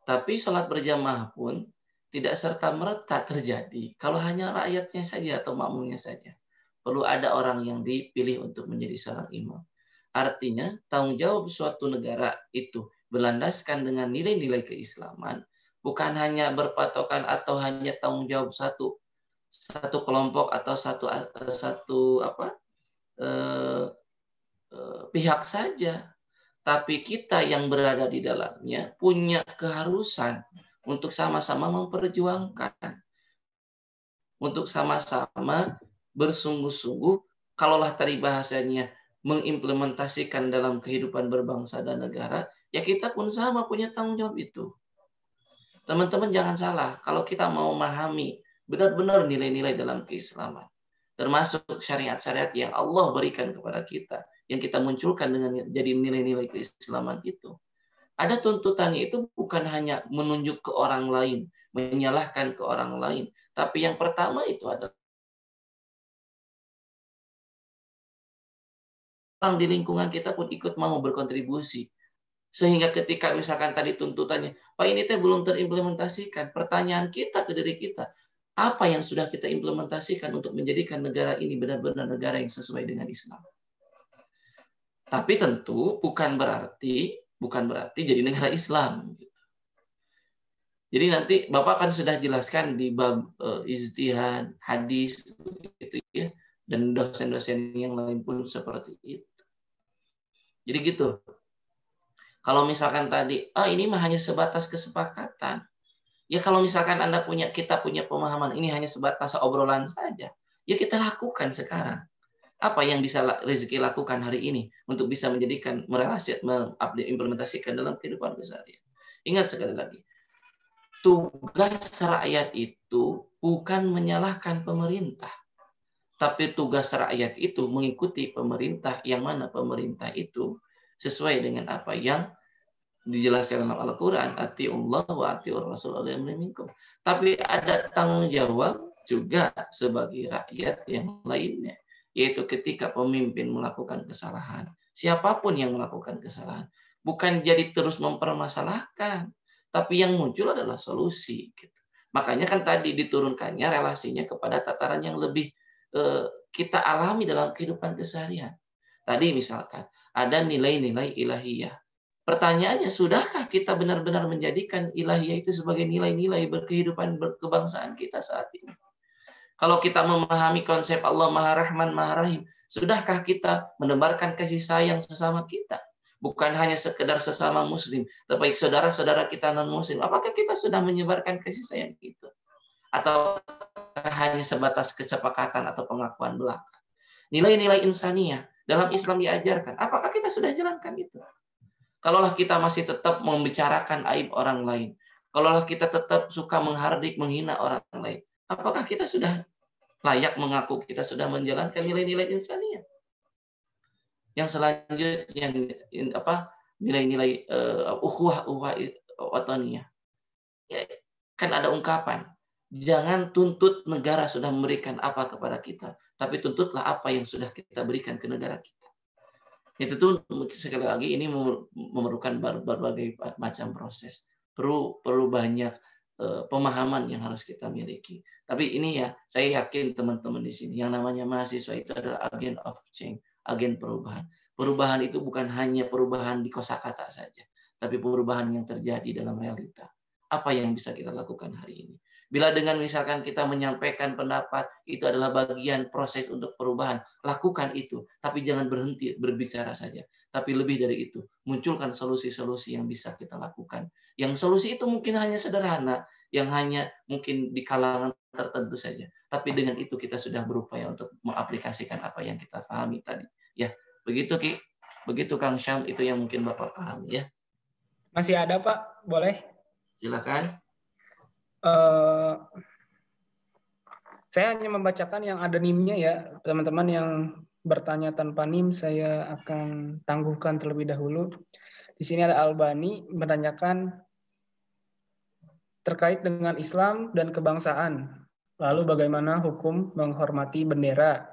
Tapi sholat berjamaah pun tidak serta-merta terjadi kalau hanya rakyatnya saja atau makmumnya saja. Perlu ada orang yang dipilih untuk menjadi seorang imam. Artinya, tanggung jawab suatu negara itu berlandaskan dengan nilai-nilai keislaman, bukan hanya berpatokan atau hanya tanggung jawab satu kelompok atau satu pihak saja, tapi kita yang berada di dalamnya punya keharusan untuk sama-sama memperjuangkan, untuk sama-sama bersungguh-sungguh. Kalaulah tadi bahasanya mengimplementasikan dalam kehidupan berbangsa dan negara, ya kita pun sama punya tanggung jawab itu. Teman-teman jangan salah, kalau kita mau memahami benar-benar nilai-nilai dalam keislaman, termasuk syariat-syariat yang Allah berikan kepada kita, yang kita munculkan dengan jadi nilai-nilai keislaman itu, ada tuntutannya itu bukan hanya menunjuk ke orang lain, menyalahkan ke orang lain, tapi yang pertama itu adalah orang di lingkungan kita pun ikut mau berkontribusi. Sehingga ketika misalkan tadi tuntutannya, Pak ini teh belum terimplementasikan, pertanyaan kita ke diri kita, apa yang sudah kita implementasikan untuk menjadikan negara ini benar-benar negara yang sesuai dengan Islam. Tapi tentu bukan berarti jadi negara Islam. Jadi nanti Bapak kan sudah jelaskan di bab ijtihad, hadis, gitu ya, Dan dosen-dosen yang lain pun seperti itu. Jadi gitu. Kalau misalkan tadi, ini mah hanya sebatas kesepakatan. Ya kalau misalkan kita punya pemahaman ini hanya sebatas obrolan saja, ya kita lakukan sekarang. Apa yang bisa Rezeki lakukan hari ini untuk bisa menjadikan implementasikan dalam kehidupan keseharian. Ingat sekali lagi, tugas rakyat itu bukan menyalahkan pemerintah. Tapi tugas rakyat itu mengikuti pemerintah, yang mana pemerintah itu sesuai dengan apa yang dijelaskan dalam Al-Quran, atiullah wa atiur rasul minkum. Tapi ada tanggung jawab juga sebagai rakyat yang lainnya, yaitu ketika pemimpin melakukan kesalahan, siapapun yang melakukan kesalahan, bukan jadi terus mempermasalahkan, tapi yang muncul adalah solusi. Gitu. Makanya kan tadi diturunkannya relasinya kepada tataran yang lebih kita alami dalam kehidupan keseharian. Tadi misalkan ada nilai-nilai ilahiyah. Pertanyaannya, sudahkah kita benar-benar menjadikan ilahiyah itu sebagai nilai-nilai berkehidupan berkebangsaan kita saat ini? Kalau kita memahami konsep Allah Maha Rahman, Maha Rahim, sudahkah kita menebarkan kasih sayang sesama kita? Bukan hanya sekedar sesama muslim, tapi saudara-saudara kita non-muslim. Apakah kita sudah menyebarkan kasih sayang itu? Atau hanya sebatas kesepakatan atau pengakuan belaka? Nilai-nilai insaniyah dalam Islam diajarkan. Apakah kita sudah jalankan itu? Kalaulah kita masih tetap membicarakan aib orang lain, kalaulah kita tetap suka menghardik, menghina orang lain, apakah kita sudah layak mengaku kita sudah menjalankan nilai-nilai insaniyah? Yang selanjutnya nilai-nilai ukhuwah wataniyah. Ya, kan ada ungkapan, jangan tuntut negara sudah memberikan apa kepada kita, tapi tuntutlah apa yang sudah kita berikan ke negara kita. Itu tuh sekali lagi ini memerlukan berbagai macam proses. Perlu banyak pemahaman yang harus kita miliki. Tapi ini ya, saya yakin teman-teman di sini yang namanya mahasiswa itu adalah agen of change, agen perubahan. Perubahan itu bukan hanya perubahan di kosakata saja, tapi perubahan yang terjadi dalam realita. Apa yang bisa kita lakukan hari ini? Bila dengan misalkan kita menyampaikan pendapat, itu adalah bagian proses untuk perubahan. Lakukan itu, tapi jangan berhenti berbicara saja. Tapi lebih dari itu, munculkan solusi-solusi yang bisa kita lakukan. Yang solusi itu mungkin hanya sederhana, yang hanya mungkin di kalangan tertentu saja. Tapi dengan itu kita sudah berupaya untuk mengaplikasikan apa yang kita pahami tadi. Ya, begitu Ki. Begitu Kang Syam, itu yang mungkin Bapak pahami ya. Masih ada Pak? Boleh? Silakan. Saya hanya membacakan yang ada NIM-nya ya, teman-teman yang bertanya tanpa NIM saya akan tangguhkan terlebih dahulu. Di sini ada Albani menanyakan terkait dengan Islam dan kebangsaan. Lalu bagaimana hukum menghormati bendera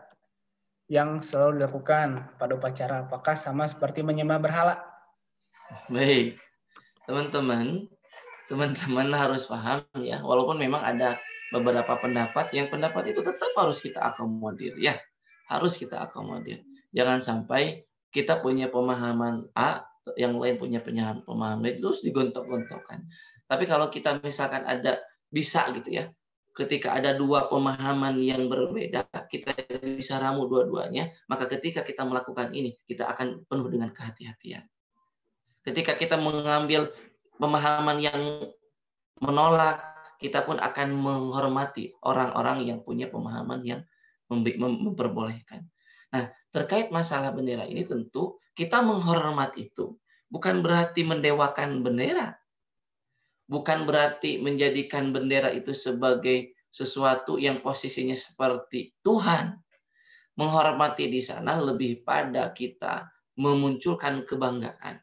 yang selalu dilakukan pada upacara? Apakah sama seperti menyembah berhala? Baik, teman-teman harus paham ya, walaupun memang ada beberapa pendapat itu tetap harus kita akomodir ya, harus kita akomodir. Jangan sampai kita punya pemahaman A, yang lain punya pemahaman B, terus digontok-gontokkan. Tapi kalau kita misalkan bisa gitu ya, ketika ada dua pemahaman yang berbeda, kita bisa ramu dua-duanya, maka ketika kita melakukan ini, kita akan penuh dengan kehati-hatian. Ketika kita mengambil pemahaman yang menolak, kita pun akan menghormati orang-orang yang punya pemahaman yang memperbolehkan. Nah, terkait masalah bendera ini tentu kita menghormat itu bukan berarti mendewakan bendera. Bukan berarti menjadikan bendera itu sebagai sesuatu yang posisinya seperti Tuhan. Menghormati di sana lebih pada kita memunculkan kebanggaan,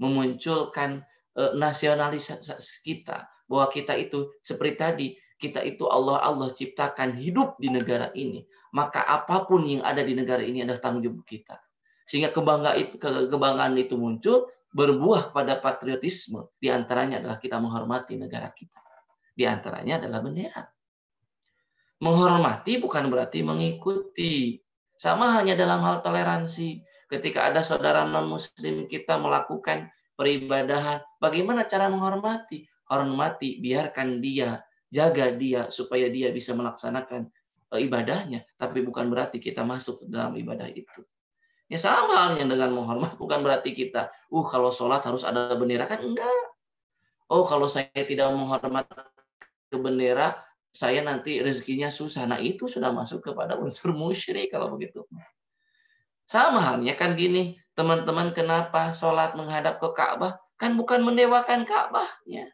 memunculkan nasionalisasi kita, bahwa kita itu seperti tadi, kita itu Allah ciptakan hidup di negara ini, maka apapun yang ada di negara ini adalah tanggung jawab kita. Sehingga kebanggaan itu muncul, berbuah pada patriotisme. Di antaranya adalah kita menghormati negara kita. Di antaranya adalah bendera. Menghormati bukan berarti mengikuti. Sama halnya dalam hal toleransi. Ketika ada saudara non-muslim kita melakukan peribadahan, bagaimana cara menghormati? Hormati, biarkan dia, jaga dia supaya dia bisa melaksanakan ibadahnya, tapi bukan berarti kita masuk ke dalam ibadah itu. Ya sama halnya dengan menghormat, bukan berarti kita, kalau sholat harus ada bendera, kan enggak. Oh, kalau saya tidak menghormat ke bendera, saya nanti rezekinya susah. Nah, itu sudah masuk kepada unsur musyrik kalau begitu. Sama halnya kan gini, teman-teman, kenapa sholat menghadap ke Ka'bah? Kan bukan mendewakan Ka'bahnya,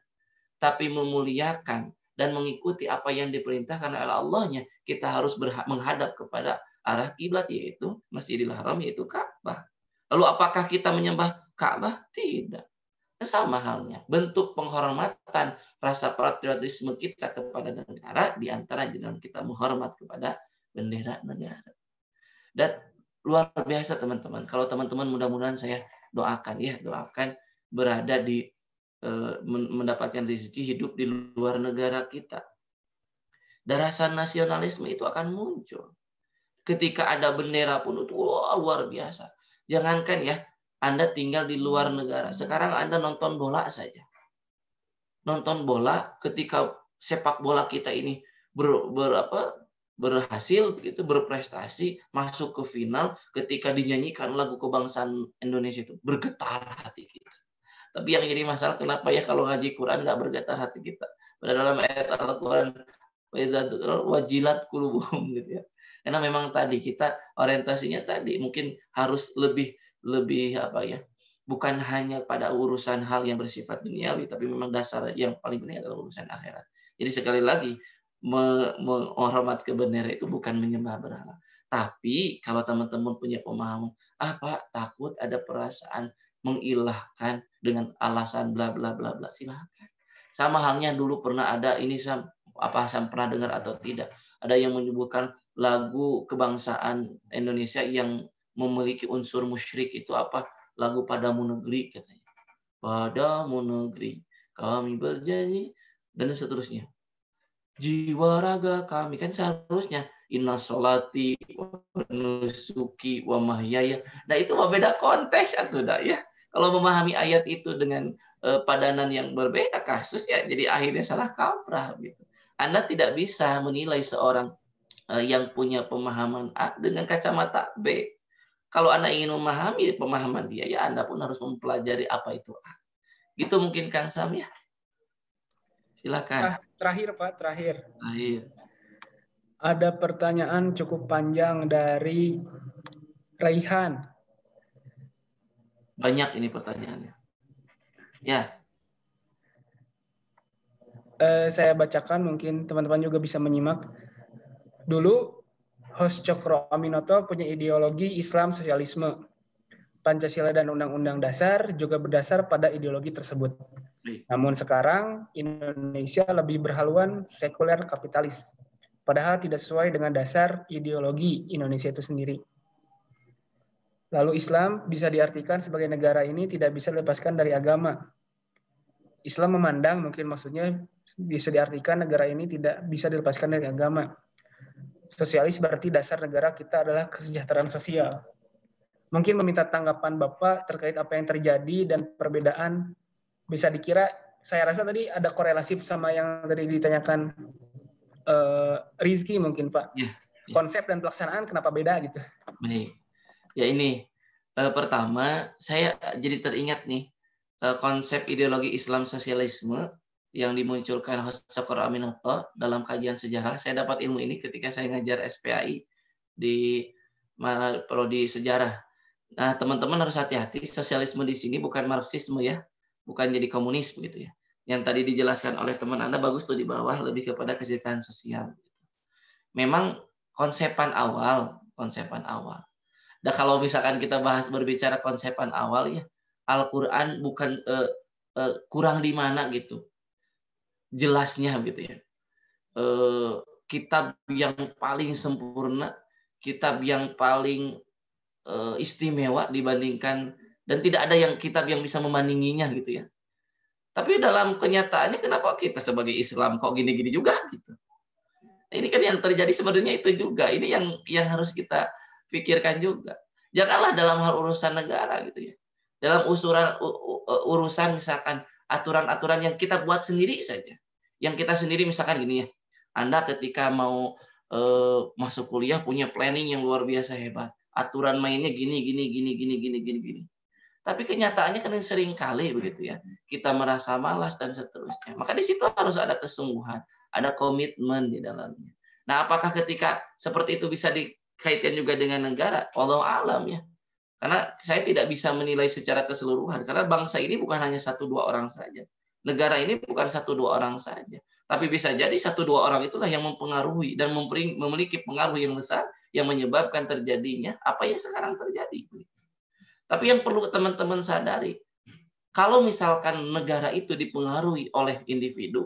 tapi memuliakan dan mengikuti apa yang diperintahkan oleh Allahnya. Kita harus menghadap kepada arah kiblat, yaitu Masjidil Haram, yaitu Ka'bah. Lalu apakah kita menyembah Ka'bah? Tidak. Sama halnya, bentuk penghormatan, rasa patriotisme kita kepada negara, diantara dengan kita menghormat kepada bendera negara. Dan luar biasa teman-teman. Kalau teman-teman, mudah-mudahan saya doakan berada di mendapatkan rezeki hidup di luar negara kita. Dan rasa nasionalisme itu akan muncul. Ketika ada bendera pun itu luar biasa. Jangankan ya, Anda tinggal di luar negara. Sekarang Anda nonton bola saja. Nonton bola, ketika sepak bola kita ini berhasil, begitu, berprestasi, masuk ke final, ketika dinyanyikan lagu kebangsaan Indonesia itu, bergetar hati kita. Tapi yang jadi masalah, kenapa ya kalau ngaji Quran nggak bergetar hati kita? Pada dalam ayat Al-Quran, wajilat qulubuhum, gitu ya. Karena memang tadi kita orientasinya tadi mungkin harus lebih bukan hanya pada urusan hal yang bersifat duniawi, tapi memang dasar yang paling penting adalah urusan akhirat. Jadi sekali lagi, menghormat ke bendera itu bukan menyembah berhala. Tapi kalau teman-teman punya pemahaman, Pak, takut ada perasaan mengilahkan dengan alasan bla bla bla bla, silakan. Sama halnya dulu pernah ada ini, Sam pernah dengar atau tidak? Ada yang menyebutkan lagu kebangsaan Indonesia yang memiliki unsur musyrik, itu apa? Lagu Padamu Negeri katanya. Padamu negeri kami berjanji, dan seterusnya. Jiwa raga kami, kan seharusnya inna sholati wa nusuki wa mahyaya. Nah, itu beda konteks atau enggak ya? Kalau memahami ayat itu dengan padanan yang berbeda kasus, ya jadi akhirnya salah kaprah gitu. Anda tidak bisa menilai seorang yang punya pemahaman A dengan kacamata B. Kalau Anda ingin memahami pemahaman dia, ya Anda pun harus mempelajari apa itu A. Gitu mungkin Kang Sam ya. Silakan. Terakhir Pak, terakhir. Ada pertanyaan cukup panjang dari Raihan. Banyak ini pertanyaannya. Ya. Saya bacakan, mungkin teman-teman juga bisa menyimak. Dulu, host Cokro Aminoto punya ideologi Islam sosialisme. Pancasila dan Undang-Undang Dasar juga berdasar pada ideologi tersebut. Namun sekarang, Indonesia lebih berhaluan sekuler kapitalis. Padahal tidak sesuai dengan dasar ideologi Indonesia itu sendiri. Lalu Islam bisa diartikan sebagai negara ini tidak bisa dilepaskan dari agama. Islam memandang, mungkin maksudnya bisa diartikan negara ini tidak bisa dilepaskan dari agama. Sosialis berarti dasar negara kita adalah kesejahteraan sosial. Mungkin meminta tanggapan Bapak terkait apa yang terjadi dan perbedaan. Bisa dikira, saya rasa tadi ada korelasi sama yang tadi ditanyakan Rizky mungkin Pak. Ya. Konsep dan pelaksanaan kenapa beda gitu. Baik. Ya ini, pertama saya jadi teringat nih, konsep ideologi Islam sosialisme yang dimunculkan host Cokro Aminoto dalam kajian sejarah. Saya dapat ilmu ini ketika saya ngajar SPAI di prodi sejarah. Nah, teman-teman harus hati-hati, sosialisme di sini bukan marxisme ya, bukan jadi komunis begitu ya. Yang tadi dijelaskan oleh teman Anda bagus tuh di bawah, lebih kepada kesejahteraan sosial. Memang konsepan awal. Dan kalau misalkan kita berbicara konsepan awal ya, Al-Qur'an bukan kurang di mana gitu. Jelasnya gitu ya. Kitab yang paling sempurna, kitab yang paling istimewa dibandingkan, dan tidak ada kitab yang bisa membandinginya gitu ya. Tapi dalam kenyataannya kenapa kita sebagai Islam kok gini-gini juga gitu. Ini kan yang terjadi sebenarnya itu juga. Ini yang harus kita pikirkan juga. Janganlah dalam hal urusan negara gitu ya. Dalam urusan misalkan aturan-aturan yang kita buat sendiri saja. Yang kita sendiri misalkan gini ya. Anda ketika mau masuk kuliah punya planning yang luar biasa hebat. Aturan mainnya gini. Tapi kenyataannya kan sering kali begitu ya. Kita merasa malas dan seterusnya. Maka di situ harus ada kesungguhan, ada komitmen di dalamnya. Nah, apakah ketika seperti itu bisa dikaitkan juga dengan negara? Wallahu alam ya. Karena saya tidak bisa menilai secara keseluruhan. Karena bangsa ini bukan hanya 1-2 orang saja. Negara ini bukan 1-2 orang saja. Tapi bisa jadi 1-2 orang itulah yang mempengaruhi dan memiliki pengaruh yang besar yang menyebabkan terjadinya apa yang sekarang terjadi. Tapi yang perlu teman-teman sadari, kalau misalkan negara itu dipengaruhi oleh individu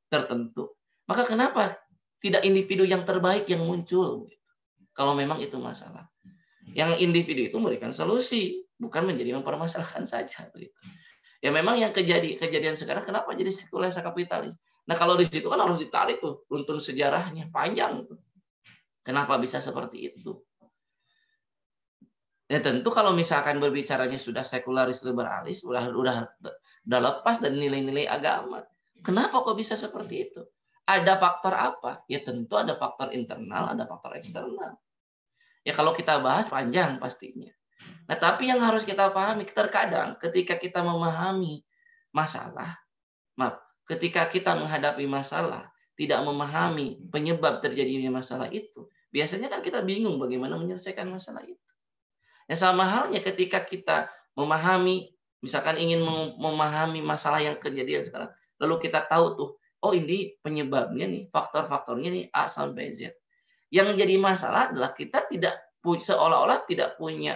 tertentu, maka kenapa tidak individu yang terbaik yang muncul? Kalau memang itu masalah. Yang individu itu memberikan solusi, bukan menjadi mempermasalahkan saja. Ya memang yang kejadian sekarang kenapa jadi sekuler kapitalis? Nah kalau di situ kan harus ditarik tuh runtun sejarahnya panjang tuh. Kenapa bisa seperti itu? Ya tentu kalau misalkan berbicaranya sudah sekularis liberalis, udah lepas dari nilai-nilai agama. Kenapa kok bisa seperti itu? Ada faktor apa? Ya tentu ada faktor internal, ada faktor eksternal. Ya kalau kita bahas panjang pastinya. Nah tapi yang harus kita pahami, terkadang ketika kita memahami masalah, ketika kita menghadapi masalah, tidak memahami penyebab terjadinya masalah itu, biasanya kan kita bingung bagaimana menyelesaikan masalah itu. Ya sama halnya ketika kita memahami, misalkan ingin memahami masalah yang kejadian sekarang, lalu kita tahu tuh, oh ini penyebabnya nih, faktor-faktornya nih A sampai Z. Yang jadi masalah adalah kita seolah-olah tidak punya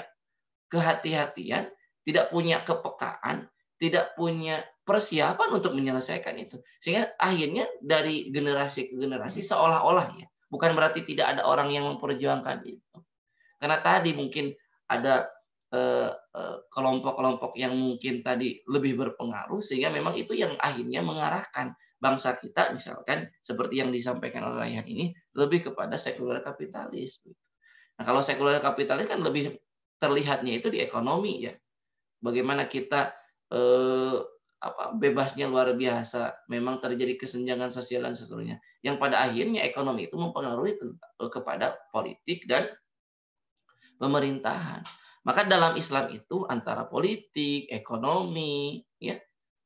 kehati-hatian, tidak punya kepekaan, tidak punya persiapan untuk menyelesaikan itu. Sehingga akhirnya dari generasi ke generasi seolah-olah ya, bukan berarti tidak ada orang yang memperjuangkan itu. Karena tadi mungkin ada kelompok-kelompok yang mungkin tadi lebih berpengaruh sehingga memang itu yang akhirnya mengarahkan bangsa kita misalkan seperti yang disampaikan oleh Rayhan ini lebih kepada sekuler kapitalis. Nah kalau sekuler kapitalis kan lebih terlihatnya itu di ekonomi ya. Bagaimana kita bebasnya luar biasa, memang terjadi kesenjangan sosial dan seterusnya. Yang pada akhirnya ekonomi itu mempengaruhi kepada politik dan pemerintahan. Maka dalam Islam itu antara politik, ekonomi, ya,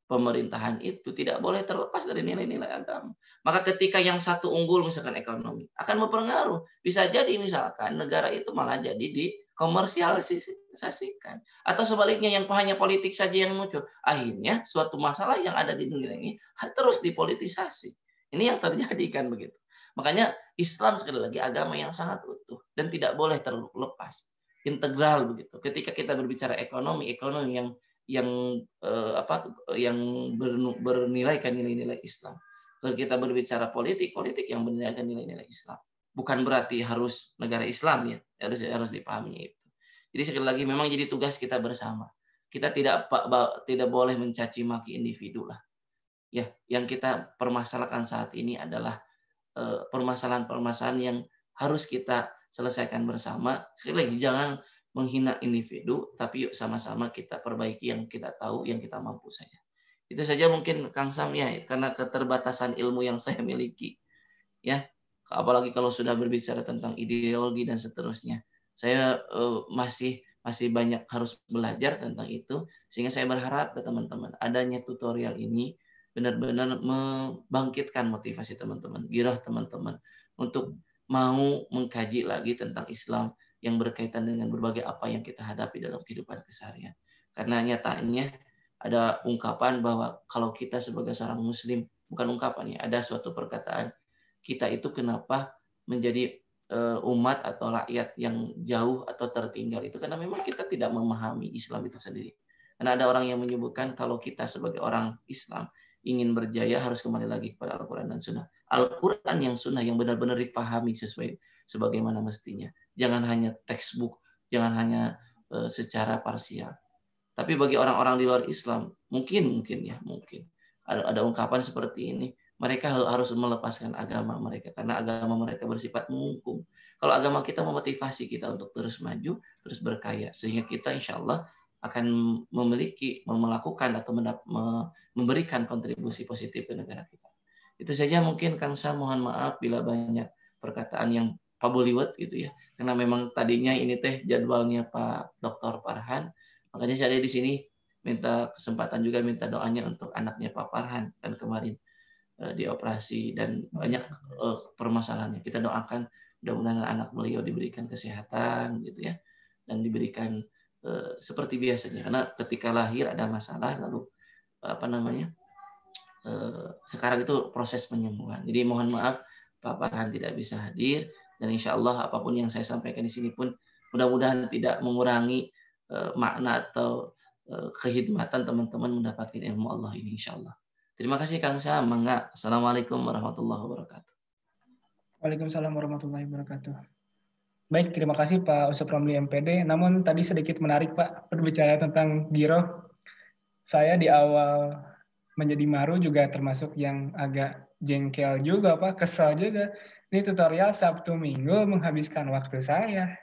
pemerintahan itu tidak boleh terlepas dari nilai-nilai agama. Maka ketika yang satu unggul misalkan ekonomi akan mempengaruhi. Bisa jadi misalkan negara itu malah jadi dikomersialisasikan. Atau sebaliknya yang hanya politik saja yang muncul. Akhirnya suatu masalah yang ada di dunia ini terus dipolitisasi. Ini yang terjadi kan begitu. Makanya Islam sekali lagi agama yang sangat utuh dan tidak boleh terlepas, integral begitu. Ketika kita berbicara ekonomi yang bernilaikan nilai-nilai Islam. Kalau kita berbicara politik yang bernilaikan nilai-nilai Islam. Bukan berarti harus negara Islam ya, harus dipahami itu. Jadi sekali lagi memang jadi tugas kita bersama. Kita tidak boleh mencaci maki individu lah. Ya, yang kita permasalahkan saat ini adalah permasalahan-permasalahan yang harus kita selesaikan bersama. Sekali lagi jangan menghina individu, tapi yuk sama-sama kita perbaiki yang kita tahu, yang kita mampu saja. Itu saja mungkin Kang Sam ya, karena keterbatasan ilmu yang saya miliki. Ya, apalagi kalau sudah berbicara tentang ideologi dan seterusnya. Saya masih banyak harus belajar tentang itu, sehingga saya berharap ke teman-teman adanya tutorial ini benar-benar membangkitkan motivasi teman-teman, girah teman-teman untuk mau mengkaji lagi tentang Islam yang berkaitan dengan berbagai apa yang kita hadapi dalam kehidupan keseharian. Karena nyatanya ada ungkapan bahwa kalau kita sebagai seorang muslim, bukan ungkapan ya, ada suatu perkataan, kita itu kenapa menjadi umat atau rakyat yang jauh atau tertinggal itu karena memang kita tidak memahami Islam itu sendiri. Karena ada orang yang menyebutkan kalau kita sebagai orang Islam ingin berjaya harus kembali lagi kepada Al-Quran dan Sunnah. Al-Quran yang Sunnah yang benar-benar dipahami sesuai sebagaimana mestinya. Jangan hanya textbook, jangan hanya secara parsial. Tapi bagi orang-orang di luar Islam, mungkin ada ungkapan seperti ini. Mereka harus melepaskan agama mereka karena agama mereka bersifat mengungkung. Kalau agama kita memotivasi kita untuk terus maju, terus berkaya, sehingga kita insya Allah akan melakukan atau memberikan kontribusi positif ke negara kita. Itu saja mungkin Kang Sam, mohon maaf bila banyak perkataan yang Pak Bollywood gitu ya. Karena memang tadinya ini teh jadwalnya Pak Dr. Farhan, makanya saya di sini minta kesempatan juga minta doanya untuk anaknya Pak Farhan dan kemarin dioperasi dan banyak permasalahannya. Kita doakan mudah-mudahan anak beliau diberikan kesehatan gitu ya dan diberikan seperti biasanya. Karena ketika lahir ada masalah lalu sekarang itu proses penyembuhan. Jadi mohon maaf Pak Farhan tidak bisa hadir dan insya Allah apapun yang saya sampaikan di sini pun mudah-mudahan tidak mengurangi makna atau kehidmatan teman-teman mendapatkan ilmu Allah ini insya Allah. Terima kasih Kang Syam. Mangga. Assalamualaikum warahmatullahi wabarakatuh. Waalaikumsalam warahmatullahi wabarakatuh. Baik, terima kasih Pak Usop Romli MPD. Namun tadi sedikit menarik Pak berbicara tentang giro. Saya di awal menjadi maru juga termasuk yang agak jengkel juga Pak, kesal juga. Ini tutorial Sabtu Minggu menghabiskan waktu saya.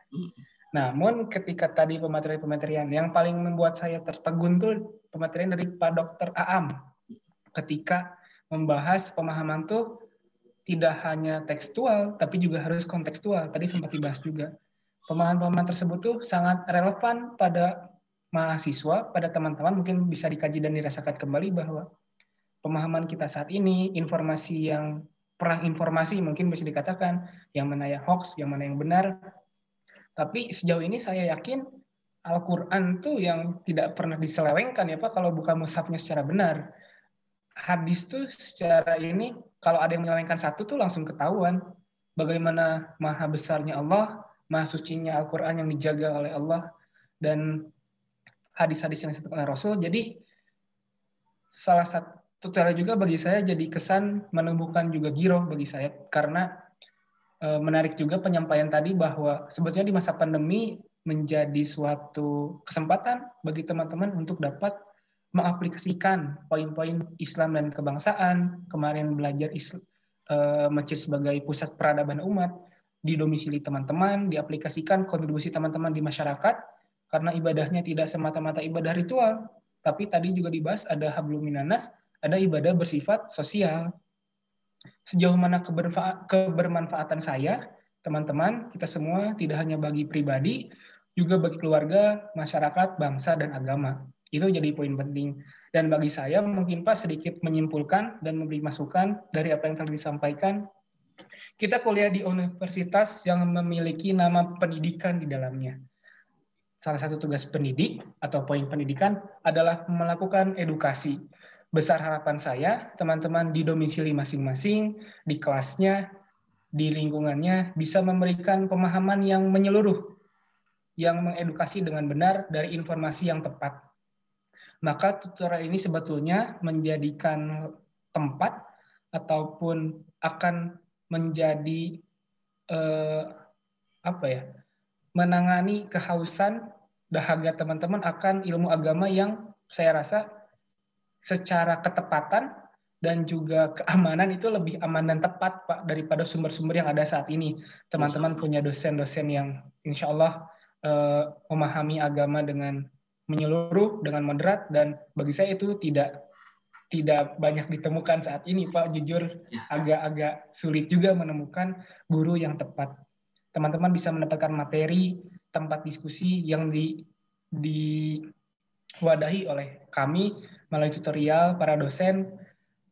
Namun ketika tadi pematerian yang paling membuat saya tertegun tuh pematerian dari Pak Dr. Aam. Ketika membahas pemahaman tuh tidak hanya tekstual, tapi juga harus kontekstual. Tadi sempat dibahas juga. Pemahaman-pemahaman tersebut tuh sangat relevan pada mahasiswa, pada teman-teman, mungkin bisa dikaji dan dirasakan kembali bahwa pemahaman kita saat ini, informasi yang perang informasi mungkin bisa dikatakan, yang mana yang hoax, yang mana yang benar. Tapi sejauh ini saya yakin Al-Quran tuh yang tidak pernah diselewengkan ya Pak, kalau bukan mushafnya secara benar. Hadis tuh secara ini kalau ada yang menyelewengkan satu tuh langsung ketahuan bagaimana maha besarnya Allah, maha sucinya Al-Quran yang dijaga oleh Allah dan hadis-hadis yang disebut oleh Rasul. Jadi salah satu tutorial juga bagi saya jadi kesan menumbuhkan juga giroh bagi saya karena menarik juga penyampaian tadi bahwa sebetulnya di masa pandemi menjadi suatu kesempatan bagi teman-teman untuk dapat mengaplikasikan poin-poin Islam dan kebangsaan. Kemarin belajar masjid sebagai pusat peradaban umat, di domisili teman-teman, diaplikasikan kontribusi teman-teman di masyarakat, karena ibadahnya tidak semata-mata ibadah ritual, tapi tadi juga dibahas ada hablum minanas, ada ibadah bersifat sosial. Sejauh mana kebermanfaatan saya, teman-teman, kita semua tidak hanya bagi pribadi, juga bagi keluarga, masyarakat, bangsa, dan agama. Itu jadi poin penting. Dan bagi saya mungkin Pak sedikit menyimpulkan dan memberi masukan dari apa yang telah disampaikan. Kita kuliah di universitas yang memiliki nama pendidikan di dalamnya. Salah satu tugas pendidik atau poin pendidikan adalah melakukan edukasi. Besar harapan saya, teman-teman di domisili masing-masing, di kelasnya, di lingkungannya, bisa memberikan pemahaman yang menyeluruh, yang mengedukasi dengan benar dari informasi yang tepat. Maka tutorial ini sebetulnya menjadikan tempat ataupun akan menjadi menangani kehausan dahaga teman-teman akan ilmu agama yang saya rasa secara ketepatan dan juga keamanan itu lebih aman dan tepat Pak daripada sumber-sumber yang ada saat ini. Teman-teman punya dosen-dosen yang insya Allah memahami agama dengan menyeluruh, dengan moderat, dan bagi saya itu tidak banyak ditemukan saat ini Pak. Jujur agak-agak sulit juga menemukan guru yang tepat. Teman-teman bisa mendapatkan materi, tempat diskusi yang diwadahi oleh kami melalui tutorial para dosen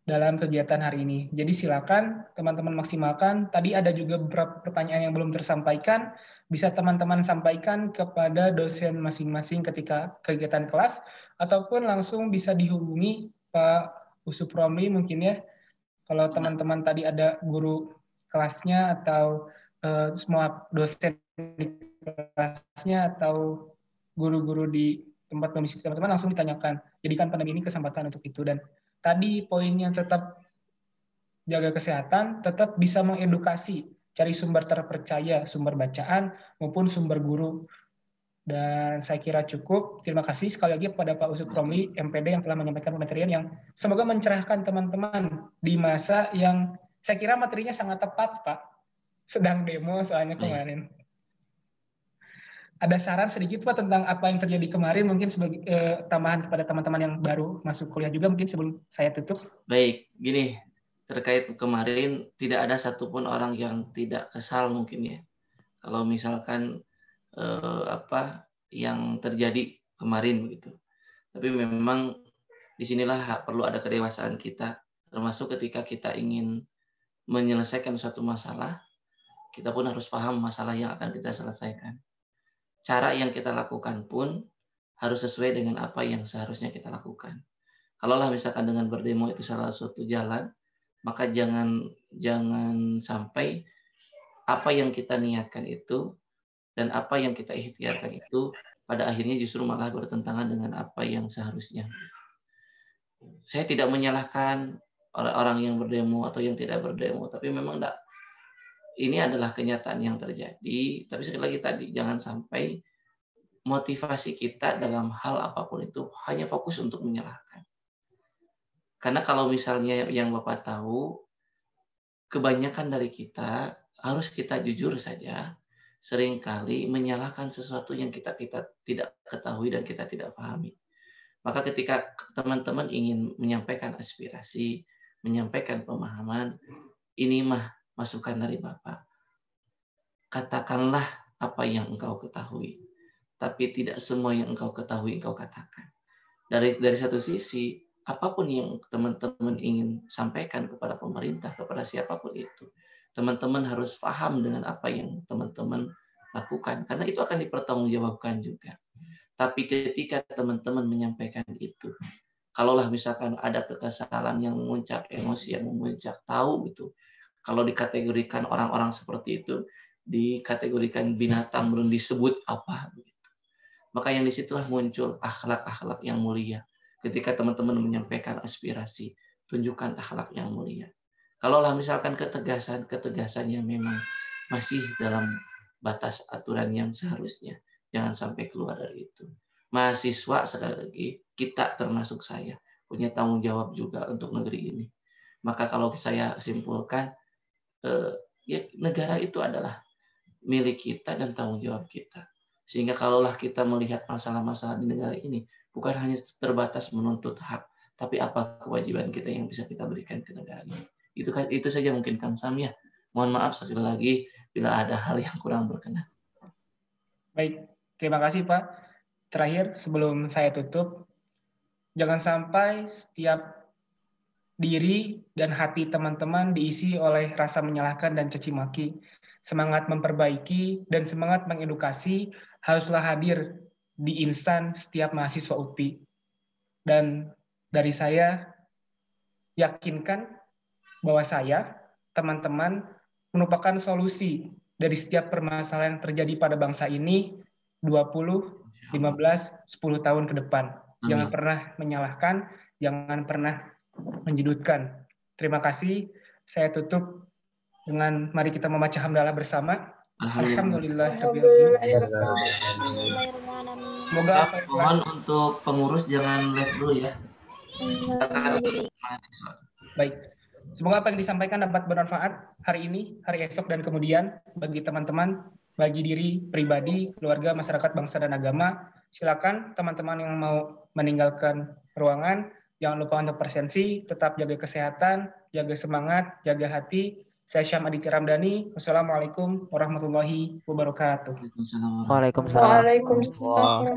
dalam kegiatan hari ini. Jadi silakan teman-teman maksimalkan. Tadi ada juga beberapa pertanyaan yang belum tersampaikan. Bisa teman-teman sampaikan kepada dosen masing-masing ketika kegiatan kelas, ataupun langsung bisa dihubungi Pak Usop Romli mungkin ya. Kalau teman-teman tadi ada guru kelasnya atau semua dosen di kelasnya atau guru-guru di tempat domisili teman-teman langsung ditanyakan. Jadikan pandemi ini kesempatan untuk itu. Dan tadi poinnya tetap jaga kesehatan, tetap bisa mengedukasi, cari sumber terpercaya, sumber bacaan maupun sumber guru. Dan saya kira cukup. Terima kasih sekali lagi kepada Pak Usop Romli MPD yang telah menyampaikan pematerian yang semoga mencerahkan teman-teman di masa yang saya kira materinya sangat tepat Pak. Sedang demo soalnya kemarin. Ada saran sedikit Pak tentang apa yang terjadi kemarin, mungkin sebagai tambahan kepada teman-teman yang baru masuk kuliah juga mungkin sebelum saya tutup. Baik, gini terkait kemarin tidak ada satupun orang yang tidak kesal mungkin ya. Kalau misalkan apa yang terjadi kemarin begitu. Tapi memang disinilah perlu ada kedewasaan kita, termasuk ketika kita ingin menyelesaikan suatu masalah, kita pun harus paham masalah yang akan kita selesaikan. Cara yang kita lakukan pun harus sesuai dengan apa yang seharusnya kita lakukan. Kalaulah misalkan dengan berdemo itu salah satu jalan, maka jangan sampai apa yang kita niatkan itu dan apa yang kita ikhtiarkan itu pada akhirnya justru malah bertentangan dengan apa yang seharusnya. Saya tidak menyalahkan orang-orang yang berdemo atau yang tidak berdemo, tapi memang ini adalah kenyataan yang terjadi. Tapi sekali lagi tadi, jangan sampai motivasi kita dalam hal apapun itu hanya fokus untuk menyalahkan. Karena kalau misalnya yang Bapak tahu, kebanyakan dari kita, harus kita jujur saja, seringkali menyalahkan sesuatu yang kita tidak ketahui dan kita tidak pahami. Maka ketika teman-teman ingin menyampaikan aspirasi, menyampaikan pemahaman, ini mah masukan dari Bapak. Katakanlah apa yang engkau ketahui, tapi tidak semua yang engkau ketahui engkau katakan. Dari satu sisi, apapun yang teman-teman ingin sampaikan kepada pemerintah, kepada siapapun itu, teman-teman harus paham dengan apa yang teman-teman lakukan, karena itu akan dipertanggungjawabkan juga. Tapi ketika teman-teman menyampaikan itu, kalaulah misalkan ada kekesalan yang memuncak, emosi yang memuncak, tahu gitu, kalau dikategorikan orang-orang seperti itu, dikategorikan binatang, belum disebut apa gitu. Maka yang disitulah muncul akhlak-akhlak yang mulia. Ketika teman-teman menyampaikan aspirasi, tunjukkan akhlak yang mulia. Kalaulah misalkan ketegasannya memang masih dalam batas aturan yang seharusnya, jangan sampai keluar dari itu. Mahasiswa, sekali lagi, kita termasuk saya, punya tanggung jawab juga untuk negeri ini. Maka kalau saya simpulkan, ya negara itu adalah milik kita dan tanggung jawab kita. Sehingga kalaulah kita melihat masalah-masalah di negara ini, bukan hanya terbatas menuntut hak, tapi apa kewajiban kita yang bisa kita berikan ke negara ini. Itu saja mungkin Kang Sam ya. Mohon maaf sekali lagi bila ada hal yang kurang berkenan. Baik, terima kasih Pak. Terakhir sebelum saya tutup, jangan sampai setiap diri dan hati teman-teman diisi oleh rasa menyalahkan dan caci maki. Semangat memperbaiki dan semangat mengedukasi haruslah hadir di insan setiap mahasiswa UPI. Dan dari saya, yakinkan bahwa saya, teman-teman, merupakan solusi dari setiap permasalahan yang terjadi pada bangsa ini 20, 15, 10 tahun ke depan. Jangan pernah menyalahkan, jangan pernah menjudutkan. Terima kasih. Saya tutup dengan mari kita membaca hamdalah bersama. Alhamdulillahirrahmanirrahim. Semoga mohon untuk pengurus jangan live dulu ya. Baik. Semoga apa yang disampaikan dapat bermanfaat hari ini, hari esok, dan kemudian bagi teman-teman, bagi diri pribadi, keluarga, masyarakat, bangsa, dan agama. Silakan teman-teman yang mau meninggalkan ruangan, jangan lupa untuk presensi, tetap jaga kesehatan, jaga semangat, jaga hati. Saya Syam Aditya Ramdhani. Wassalamualaikum warahmatullahi wabarakatuh. Waalaikumsalam. Waalaikumsalam.